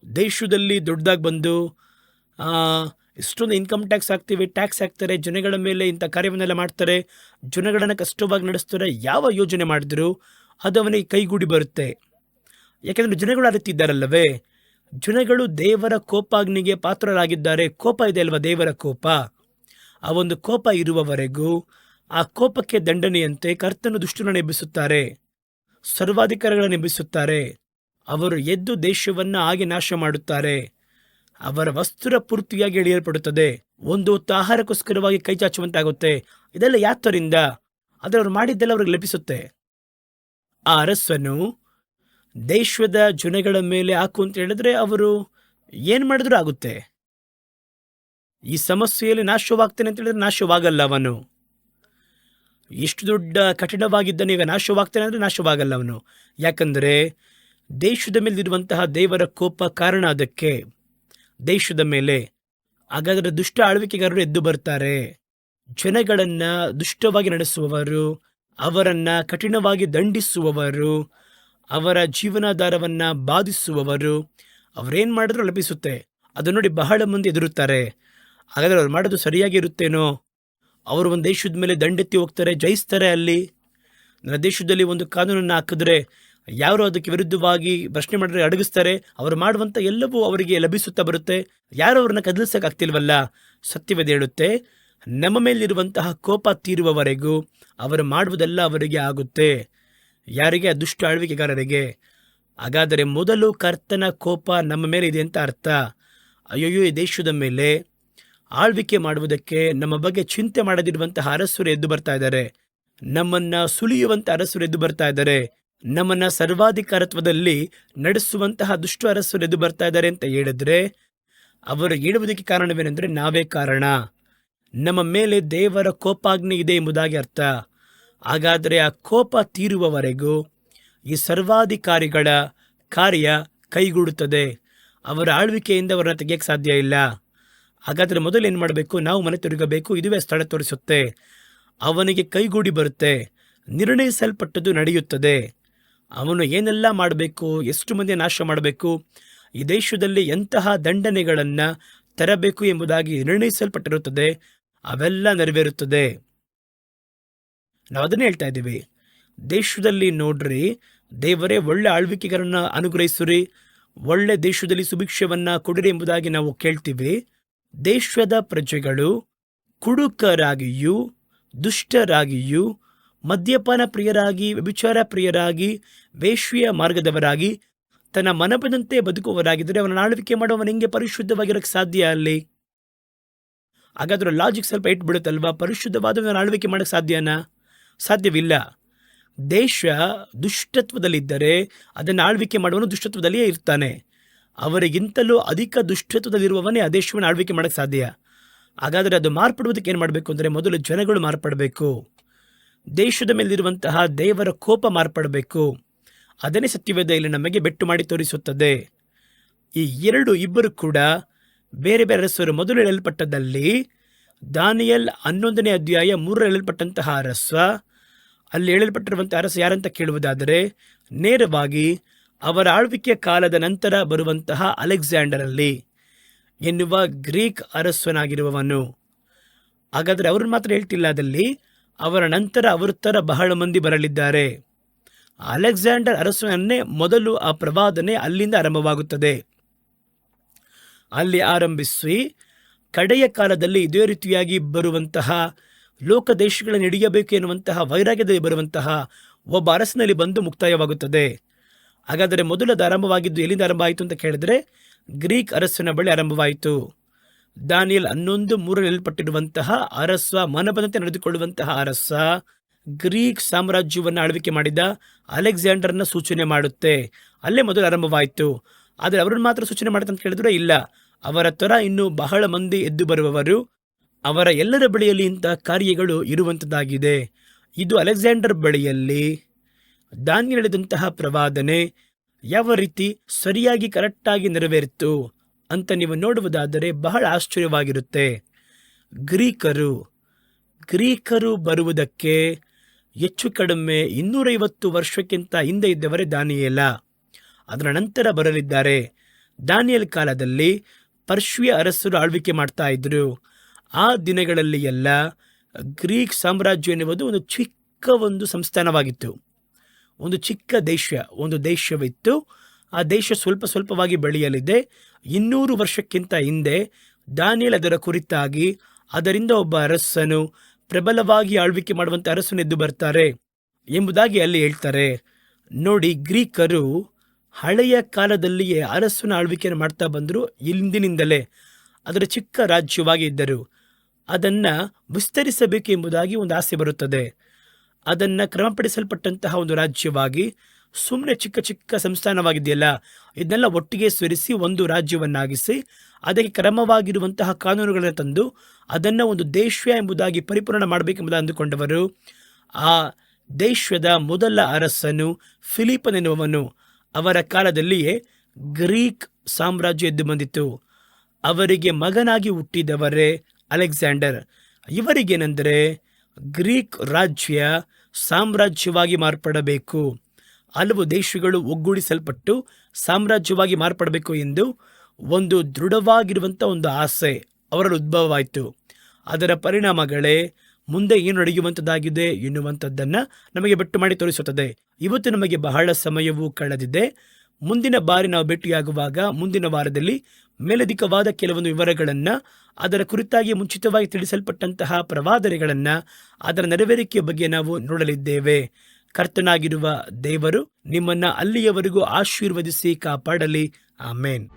ದೇಶದಲ್ಲಿ ದೊಡ್ಡದಾಗಿ ಬಂದು ಇಷ್ಟೊಂದು ಇನ್ಕಮ್ ಟ್ಯಾಕ್ಸ್ ಹಾಕ್ತೀವಿ, ಟ್ಯಾಕ್ಸ್ ಹಾಕ್ತಾರೆ, ಜನಗಳ ಮೇಲೆ ಇಂಥ ಕಾರ್ಯವನ್ನೆಲ್ಲ ಮಾಡ್ತಾರೆ, ಜನಗಳನ್ನು ಕಷ್ಟವಾಗಿ ನಡೆಸ್ತಾರೆ. ಯಾವ ಯೋಜನೆ ಮಾಡಿದ್ರು ಅದು ಅವನಿಗೆ ಕೈಗೂಡಿ ಬರುತ್ತೆ. ಯಾಕೆಂದರೆ ಜನಗಳು ಆ ರೀತಿ ಇದ್ದಾರಲ್ಲವೇ. ಜನಗಳು ದೇವರ ಕೋಪಾಗ್ನಿಗೆ ಪಾತ್ರರಾಗಿದ್ದಾರೆ. ಕೋಪ ಇದೆ ಅಲ್ವಾ, ದೇವರ ಕೋಪ. ಆ ಒಂದು ಕೋಪ ಇರುವವರೆಗೂ ಆ ಕೋಪಕ್ಕೆ ದಂಡನೆಯಂತೆ ಕರ್ತನು ದುಷ್ಟರನ್ನು ಎಬ್ಬಿಸುತ್ತಾರೆ, ಸರ್ವಾಧಿಕಾರಿಗಳನ್ನು ಎಬ್ಬಿಸುತ್ತಾರೆ. ಅವರು ಎದ್ದು ದೇಶವನ್ನು ಹಾಗೆ ನಾಶ ಮಾಡುತ್ತಾರೆ. ಅವರ ವಸ್ತ್ರ ಪೂರ್ತಿಯಾಗಿ ಎಳೆಯಲ್ಪಡುತ್ತದೆ. ಒಂದು ಹೊತ್ತು ಆಹಾರಕ್ಕೋಸ್ಕರವಾಗಿ ಕೈ ಚಾಚುವಂತಾಗುತ್ತೆ. ಇದೆಲ್ಲ ಯಾತರಿಂದ? ಆದರೆ ಅವರು ಮಾಡಿದ್ದೆಲ್ಲ ಅವ್ರಿಗೆ ಲಭಿಸುತ್ತೆ. ಆ ಅರಸನು ದೇಶದ ಜನಗಳ ಮೇಲೆ ಹಾಕು ಅಂತ ಹೇಳಿದ್ರೆ ಅವರು ಏನು ಮಾಡಿದ್ರೂ ಆಗುತ್ತೆ. ಈ ಸಮಸ್ಯೆಯಲ್ಲಿ ನಾಶವಾಗ್ತಾನೆ ಅಂತ ಹೇಳಿದ್ರೆ ನಾಶವಾಗಲ್ಲ ಅವನು. ಎಷ್ಟು ದೊಡ್ಡ ಕಠಿಣವಾಗಿದ್ದಾನೆ, ಈಗ ನಾಶವಾಗ್ತಾನೆ ಅಂದರೆ ನಾಶವಾಗಲ್ಲ ಅವನು. ಯಾಕಂದರೆ ದೇಶದ ಮೇಲಿರುವಂತಹ ದೇವರ ಕೋಪ ಕಾರಣ ಅದಕ್ಕೆ. ದೇಶದ ಮೇಲೆ ಹಾಗಾದರೆ ದುಷ್ಟ ಆಳ್ವಿಕೆಗಾರರು ಎದ್ದು ಬರ್ತಾರೆ. ಜನಗಳನ್ನು ದುಷ್ಟವಾಗಿ ನಡೆಸುವವರು, ಅವರನ್ನು ಕಠಿಣವಾಗಿ ದಂಡಿಸುವವರು, ಅವರ ಜೀವನಾಧಾರವನ್ನು ಬಾಧಿಸುವವರು, ಅವರೇನು ಮಾಡಿದ್ರೂ ಲಭಿಸುತ್ತೆ. ಅದು ನೋಡಿ ಬಹಳ ಮಂದಿ ಎದುರುತ್ತಾರೆ. ಹಾಗಾದರೆ ಅವ್ರು ಮಾಡೋದು ಸರಿಯಾಗಿ ಇರುತ್ತೇನೋ? ಅವರು ಒಂದು ದೇಶದ ಮೇಲೆ ದಂಡೆತ್ತಿ ಹೋಗ್ತಾರೆ, ಜಯಿಸ್ತಾರೆ. ಅಲ್ಲಿ ನನ್ನ ದೇಶದಲ್ಲಿ ಒಂದು ಕಾನೂನನ್ನು ಹಾಕಿದ್ರೆ ಯಾರು ಅದಕ್ಕೆ ವಿರುದ್ಧವಾಗಿ ಪ್ರಶ್ನೆ ಮಾಡಿದ್ರೆ ಅಡಗಿಸ್ತಾರೆ. ಅವರು ಮಾಡುವಂಥ ಎಲ್ಲವೂ ಅವರಿಗೆ ಲಭಿಸುತ್ತಾ ಬರುತ್ತೆ. ಯಾರು ಅವ್ರನ್ನ ಕದಲಿಸೋಕ್ಕಾಗ್ತಿಲ್ವಲ್ಲ. ಸತ್ಯವೇದ ಹೇಳುತ್ತೆ, ನಮ್ಮ ಮೇಲಿರುವಂತಹ ಕೋಪ ತೀರುವವರೆಗೂ ಅವರು ಮಾಡುವುದೆಲ್ಲ ಅವರಿಗೆ ಆಗುತ್ತೆ. ಯಾರಿಗೆ? ದುಷ್ಟ ಆಳ್ವಿಕೆಗಾರರಿಗೆ. ಹಾಗಾದರೆ ಮೊದಲು ಕರ್ತನ ಕೋಪ ನಮ್ಮ ಮೇಲೆ ಇದೆ ಅಂತ ಅರ್ಥ. ಅಯ್ಯೋ, ಈ ದೇಶದ ಮೇಲೆ ಆಳ್ವಿಕೆ ಮಾಡುವುದಕ್ಕೆ ನಮ್ಮ ಬಗ್ಗೆ ಚಿಂತೆ ಮಾಡದಿರುವಂತಹ ಅರಸರು ಎದ್ದು ಬರ್ತಾ ಇದ್ದಾರೆ. ನಮ್ಮನ್ನು ಸುಲಿಯುವಂಥ ಅರಸರು ಎದ್ದು ಬರ್ತಾ ಇದ್ದಾರೆ. ನಮ್ಮನ್ನು ಸರ್ವಾಧಿಕಾರತ್ವದಲ್ಲಿ ನಡೆಸುವಂತಹ ದುಷ್ಟ ಅರಸರು ಎದ್ದು ಬರ್ತಾ ಇದ್ದಾರೆ ಅಂತ ಹೇಳಿದ್ರೆ ಅವರು ಹೇಳುವುದಕ್ಕೆ ಕಾರಣವೇನೆಂದರೆ ನಾವೇ ಕಾರಣ. ನಮ್ಮ ಮೇಲೆ ದೇವರ ಕೋಪಾಗ್ನಿ ಇದೆ ಎಂಬುದಾಗಿ ಅರ್ಥ. ಹಾಗಾದರೆ ಆ ಕೋಪ ತೀರುವವರೆಗೂ ಈ ಸರ್ವಾಧಿಕಾರಿಗಳ ಕಾರ್ಯ ಕೈಗೂಡುತ್ತದೆ. ಅವರ ಆಳ್ವಿಕೆಯಿಂದ ಅವರನ್ನು ತೆಗೆಯಕ್ಕೆ ಸಾಧ್ಯ ಇಲ್ಲ. ಹಾಗಾದರೆ ಮೊದಲು ಏನು ಮಾಡಬೇಕು? ನಾವು ಮನೆ ತಿರುಗಬೇಕು. ಇದುವೇ ಸ್ಥಳ ತೋರಿಸುತ್ತೆ. ಅವನಿಗೆ ಕೈಗೂಡಿ ಬರುತ್ತೆ. ನಿರ್ಣಯಿಸಲ್ಪಟ್ಟದ್ದು ನಡೆಯುತ್ತದೆ. ಅವನು ಏನೆಲ್ಲ ಮಾಡಬೇಕು, ಎಷ್ಟು ಮಂದಿ ನಾಶ ಮಾಡಬೇಕು, ಈ ದೇಶದಲ್ಲಿ ಎಂತಹ ದಂಡನೆಗಳನ್ನು ತರಬೇಕು ಎಂಬುದಾಗಿ ನಿರ್ಣಯಿಸಲ್ಪಟ್ಟಿರುತ್ತದೆ. ಅವೆಲ್ಲ ನೆರವೇರುತ್ತದೆ. ನಾವು ಅದನ್ನೇ ಹೇಳ್ತಾ ಇದ್ದೀವಿ. ದೇಶದಲ್ಲಿ ನೋಡ್ರಿ, ದೇವರೇ ಒಳ್ಳೆ ಆಳ್ವಿಕೆಗಾರನ್ನ ಅನುಗ್ರಹಿಸುರಿ, ಒಳ್ಳೆ ದೇಶದಲ್ಲಿ ಸುಭಿಕ್ಷವನ್ನು ಕೊಡಿರಿ ಎಂಬುದಾಗಿ ನಾವು ಕೇಳ್ತೀವಿ. ದೇಶದ ಪ್ರಜೆಗಳು ಕುಡುಕರಾಗಿಯೂ, ದುಷ್ಟರಾಗಿಯೂ, ಮದ್ಯಪಾನ ಪ್ರಿಯರಾಗಿ, ವ್ಯಭಿಚಾರ ಪ್ರಿಯರಾಗಿ, ವೇಶ್ಯೆಯ ಮಾರ್ಗದವರಾಗಿ, ತನ್ನ ಮನಬಂದಂತೆ ಬದುಕುವವರಾಗಿದ್ದರೆ ಅವನ ಆಳ್ವಿಕೆ ಮಾಡುವವನು ಹೆಂಗೆ ಪರಿಶುದ್ಧವಾಗಿರೋಕ್ಕೆ ಸಾಧ್ಯ? ಅಲ್ಲಿ ಹಾಗಾದ್ರೆ ಲಾಜಿಕ್ ಸ್ವಲ್ಪ ಇಟ್ಬಿಡುತ್ತಲ್ವಾ? ಪರಿಶುದ್ಧವಾದವನ ಆಳ್ವಿಕೆ ಮಾಡೋಕ್ಕೆ ಸಾಧ್ಯನಾ? ಸಾಧ್ಯವಿಲ್ಲ. ದೇಶ ದುಷ್ಟತ್ವದಲ್ಲಿದ್ದರೆ ಅದನ್ನು ಆಳ್ವಿಕೆ ಮಾಡುವನು ದುಷ್ಟತ್ವದಲ್ಲಿಯೇ ಇರ್ತಾನೆ. ಅವರಿಗಿಂತಲೂ ಅಧಿಕ ದುಷ್ಟತ್ವದಲ್ಲಿರುವವನೇ ಆ ದೇಶವನ್ನು ಆಳ್ವಿಕೆ ಮಾಡೋಕ್ಕೆ ಸಾಧ್ಯ. ಹಾಗಾದರೆ ಅದು ಮಾರ್ಪಡುವುದಕ್ಕೆ ಏನು ಮಾಡಬೇಕು ಅಂದರೆ ಮೊದಲು ಜನಗಳು ಮಾರ್ಪಡಬೇಕು. ದೇಶದ ಮೇಲಿರುವಂತಹ ದೇವರ ಕೋಪ ಮಾರ್ಪಡಬೇಕು. ಅದನ್ನೇ ಸತ್ಯವೇದ ಇಲ್ಲಿ ನಮಗೆ ಬೆಟ್ಟು ಮಾಡಿ ತೋರಿಸುತ್ತದೆ. ಈ ಇಬ್ಬರು ಕೂಡ ಬೇರೆ ಬೇರೆ ಅರಸರು. ಮೊದಲು ಹೇಳಲ್ಪಟ್ಟದಲ್ಲಿ ದಾನಿಯೇಲ್ 11ನೇ ಅಧ್ಯಾಯ 3 ಹೇಳಲ್ಪಟ್ಟಂತಹ ಅರಸ ಅಲ್ಲಿ ಹೇಳಲ್ಪಟ್ಟಿರುವಂಥ ಅರಸ ಯಾರಂತ ಕೇಳುವುದಾದರೆ, ನೇರವಾಗಿ ಅವರ ಆಳ್ವಿಕೆಯ ಕಾಲದ ನಂತರ ಬರುವಂತಹ ಅಲೆಕ್ಸಾಂಡರ್ ಅಲ್ಲಿ ಎನ್ನುವ ಗ್ರೀಕ್ ಅರಸನಾಗಿರುವವನು. ಹಾಗಾದರೆ ಅವ್ರನ್ನ ಮಾತ್ರ ಹೇಳ್ತಿಲ್ಲ, ಅದಲ್ಲಿ ಅವರ ನಂತರ ಅವರ ಥರ ಬಹಳ ಮಂದಿ ಬರಲಿದ್ದಾರೆ. ಅಲೆಕ್ಸಾಂಡರ್ ಅರಸನನ್ನೇ ಮೊದಲು ಆ ಪ್ರವಾದನೆ ಅಲ್ಲಿಂದ ಆರಂಭವಾಗುತ್ತದೆ. ಅಲ್ಲಿ ಆರಂಭಿಸಿ ಕಡೆಯ ಕಾಲದಲ್ಲಿ ಇದೇ ರೀತಿಯಾಗಿ ಬರುವಂತಹ ಲೋಕ ದೇಶಗಳನ್ನು ಹಿಡಿಯಬೇಕು ಎನ್ನುವಂತಹ ವೈರಾಗ್ಯದಲ್ಲಿ ಬರುವಂತಹ ಒಬ್ಬ ಅರಸನಲ್ಲಿ ಬಂದು ಮುಕ್ತಾಯವಾಗುತ್ತದೆ. ಹಾಗಾದರೆ ಮೊದಲದು ಆರಂಭವಾಗಿದ್ದು ಎಲ್ಲಿಂದ ಆರಂಭ ಆಯಿತು ಅಂತ ಕೇಳಿದ್ರೆ, ಗ್ರೀಕ್ ಅರಸನ ಬಳಿ ಆರಂಭವಾಯಿತು. ದಾನಿಯೇಲ್ 11:3 ಹೇಳಲ್ಪಟ್ಟಿರುವಂತಹ ಅರಸ, ಮನಬಂದಂತೆ ನಡೆದುಕೊಳ್ಳುವಂತಹ ಅರಸ, ಗ್ರೀಕ್ ಸಾಮ್ರಾಜ್ಯವನ್ನು ಆಳ್ವಿಕೆ ಮಾಡಿದ ಅಲೆಕ್ಸಾಂಡರ್ನ ಸೂಚನೆ ಮಾಡುತ್ತೆ. ಅಲ್ಲೇ ಮೊದಲು ಆರಂಭವಾಯಿತು. ಆದರೆ ಅವರನ್ನು ಮಾತ್ರ ಸೂಚನೆ ಮಾಡುತ್ತೆ ಅಂತ ಕೇಳಿದ್ರೆ ಇಲ್ಲ, ಅವರ ಥರ ಇನ್ನೂ ಬಹಳ ಮಂದಿ ಎದ್ದು ಬರುವವರು, ಅವರ ಎಲ್ಲರ ಬಳಿಯಲ್ಲಿ ಇಂತಹ ಕಾರ್ಯಗಳು ಇರುವಂಥದ್ದಾಗಿದೆ. ಇದು ಅಲೆಕ್ಸಾಂಡರ್ ಬಳಿಯಲ್ಲಿ ದಾನಿಯೇಲ್ ಹೇಳಿದಂತಹ ಪ್ರವಾದನೆ ಯಾವ ರೀತಿ ಸರಿಯಾಗಿ ಕರೆಕ್ಟಾಗಿ ನೆರವೇರಿತು ಅಂತ ನೀವು ನೋಡುವುದಾದರೆ ಬಹಳ ಆಶ್ಚರ್ಯವಾಗಿರುತ್ತೆ. ಗ್ರೀಕರು ಬರುವುದಕ್ಕೆ ಹೆಚ್ಚು ಕಡಿಮೆ 250 ವರ್ಷಕ್ಕಿಂತ ಹಿಂದೆ ಇದ್ದವರೇ ದಾನಿಯೇಲ. ಅದರ ನಂತರ ಬರಲಿದ್ದಾರೆ. ದಾನಿಯೇಲ್ ಕಾಲದಲ್ಲಿ ಪರ್ಷಿಯ ಅರಸರು ಆಳ್ವಿಕೆ ಮಾಡ್ತಾ ಇದ್ರು. ಆ ದಿನಗಳಲ್ಲಿ ಎಲ್ಲ ಗ್ರೀಕ್ ಸಾಮ್ರಾಜ್ಯ ಎನ್ನುವುದು ಒಂದು ಚಿಕ್ಕ ಒಂದು ಸಂಸ್ಥಾನವಾಗಿತ್ತು, ಒಂದು ಚಿಕ್ಕ ಒಂದು ದೇಶವಿತ್ತು. ಆ ದೇಶ ಸ್ವಲ್ಪ ಸ್ವಲ್ಪವಾಗಿ ಬೆಳೆಯಲಿದೆ. 200 ವರ್ಷಕ್ಕಿಂತ ಹಿಂದೆ ದಾನಿಯೇಲ್ ಅದರ ಕುರಿತಾಗಿ ಅದರಿಂದ ಒಬ್ಬ ಅರಸನು, ಪ್ರಬಲವಾಗಿ ಆಳ್ವಿಕೆ ಮಾಡುವಂಥ ಅರಸನು ಎದ್ದು ಬರ್ತಾರೆ ಎಂಬುದಾಗಿ ಅಲ್ಲಿ ಹೇಳ್ತಾರೆ. ನೋಡಿ, ಗ್ರೀಕರು ಹಳೆಯ ಕಾಲದಲ್ಲಿಯೇ ಅರಸನ ಆಳ್ವಿಕೆಯನ್ನು ಮಾಡ್ತಾ ಬಂದರು. ಹಿಂದಿನಿಂದಲೇ ಅದರ ಚಿಕ್ಕ ರಾಜ್ಯವಾಗಿ ಇದ್ದರು. ಅದನ್ನು ವಿಸ್ತರಿಸಬೇಕು ಎಂಬುದಾಗಿ ಒಂದು ಆಸೆ ಬರುತ್ತದೆ. ಅದನ್ನು ಕ್ರಮಪಡಿಸಲ್ಪಟ್ಟಂತಹ ಒಂದು ರಾಜ್ಯವಾಗಿ, ಸುಮ್ಮನೆ ಚಿಕ್ಕ ಚಿಕ್ಕ ಸಂಸ್ಥಾನವಾಗಿದೆಯಲ್ಲ, ಇದನ್ನೆಲ್ಲ ಒಟ್ಟಿಗೆ ಸೇರಿಸಿ ಒಂದು ರಾಜ್ಯವನ್ನಾಗಿಸಿ ಅದಕ್ಕೆ ಕ್ರಮವಾಗಿರುವಂತಹ ಕಾನೂನುಗಳನ್ನು ತಂದು ಅದನ್ನು ಒಂದು ದೇಶ ಎಂಬುದಾಗಿ ಪರಿಪೂರ್ಣ ಮಾಡಬೇಕೆಂಬುದಾಗಿ ಅಂದುಕೊಂಡವರು. ಆ ದೇಶದ ಮೊದಲ ಅರಸನು ಫಿಲಿಪ್ಪನೆನ್ನುವನು. ಅವರ ಕಾಲದಲ್ಲಿಯೇ ಗ್ರೀಕ್ ಸಾಮ್ರಾಜ್ಯ ಎದ್ದು ಬಂದಿತು. ಅವರಿಗೆ ಮಗನಾಗಿ ಹುಟ್ಟಿದವರೇ ಅಲೆಕ್ಸಾಂಡರ್. ಇವರಿಗೇನೆಂದರೆ ಗ್ರೀಕ್ ರಾಜ್ಯ ಸಾಮ್ರಾಜ್ಯವಾಗಿ ಮಾರ್ಪಡಬೇಕು, ಹಲವು ದೇಶಗಳು ಒಗ್ಗೂಡಿಸಲ್ಪಟ್ಟು ಸಾಮ್ರಾಜ್ಯವಾಗಿ ಮಾರ್ಪಡಬೇಕು ಎಂದು ಒಂದು ದೃಢವಾಗಿರುವಂಥ ಒಂದು ಆಸೆ ಅವರಲ್ಲಿ ಉದ್ಭವವಾಯಿತು. ಅದರ ಪರಿಣಾಮಗಳೇ ಮುಂದೆ ಏನು ನಡೆಯುವಂಥದ್ದಾಗಿದೆ ಎನ್ನುವಂಥದ್ದನ್ನು ನಮಗೆ ಬೆಟ್ಟು ಮಾಡಿ ತೋರಿಸುತ್ತದೆ. ಇವತ್ತು ನಮಗೆ ಬಹಳ ಸಮಯವೂ ಕಳೆದಿದೆ. ಮುಂದಿನ ಬಾರಿ ನಾವು ಭೇಟಿಯಾಗುವಾಗ ಮುಂದಿನ ವಾರದಲ್ಲಿ ಮೇಲಧಿಕವಾದ ಕೆಲವೊಂದು ವಿವರಗಳನ್ನು, ಅದರ ಕುರಿತಾಗಿ ಮುಂಚಿತವಾಗಿ ತಿಳಿಸಲ್ಪಟ್ಟಂತಹ ಪ್ರವಾದನೆಗಳನ್ನು, ಅದರ ನೆರವೇರಿಕೆಯ ಬಗ್ಗೆ ನಾವು ನೋಡಲಿದ್ದೇವೆ. ಕರ್ತನಾಗಿರುವ ದೇವರು ನಿಮ್ಮನ್ನು ಅಲ್ಲಿಯವರೆಗೂ ಆಶೀರ್ವದಿಸಿ ಕಾಪಾಡಲಿ. ಆಮೇನ್.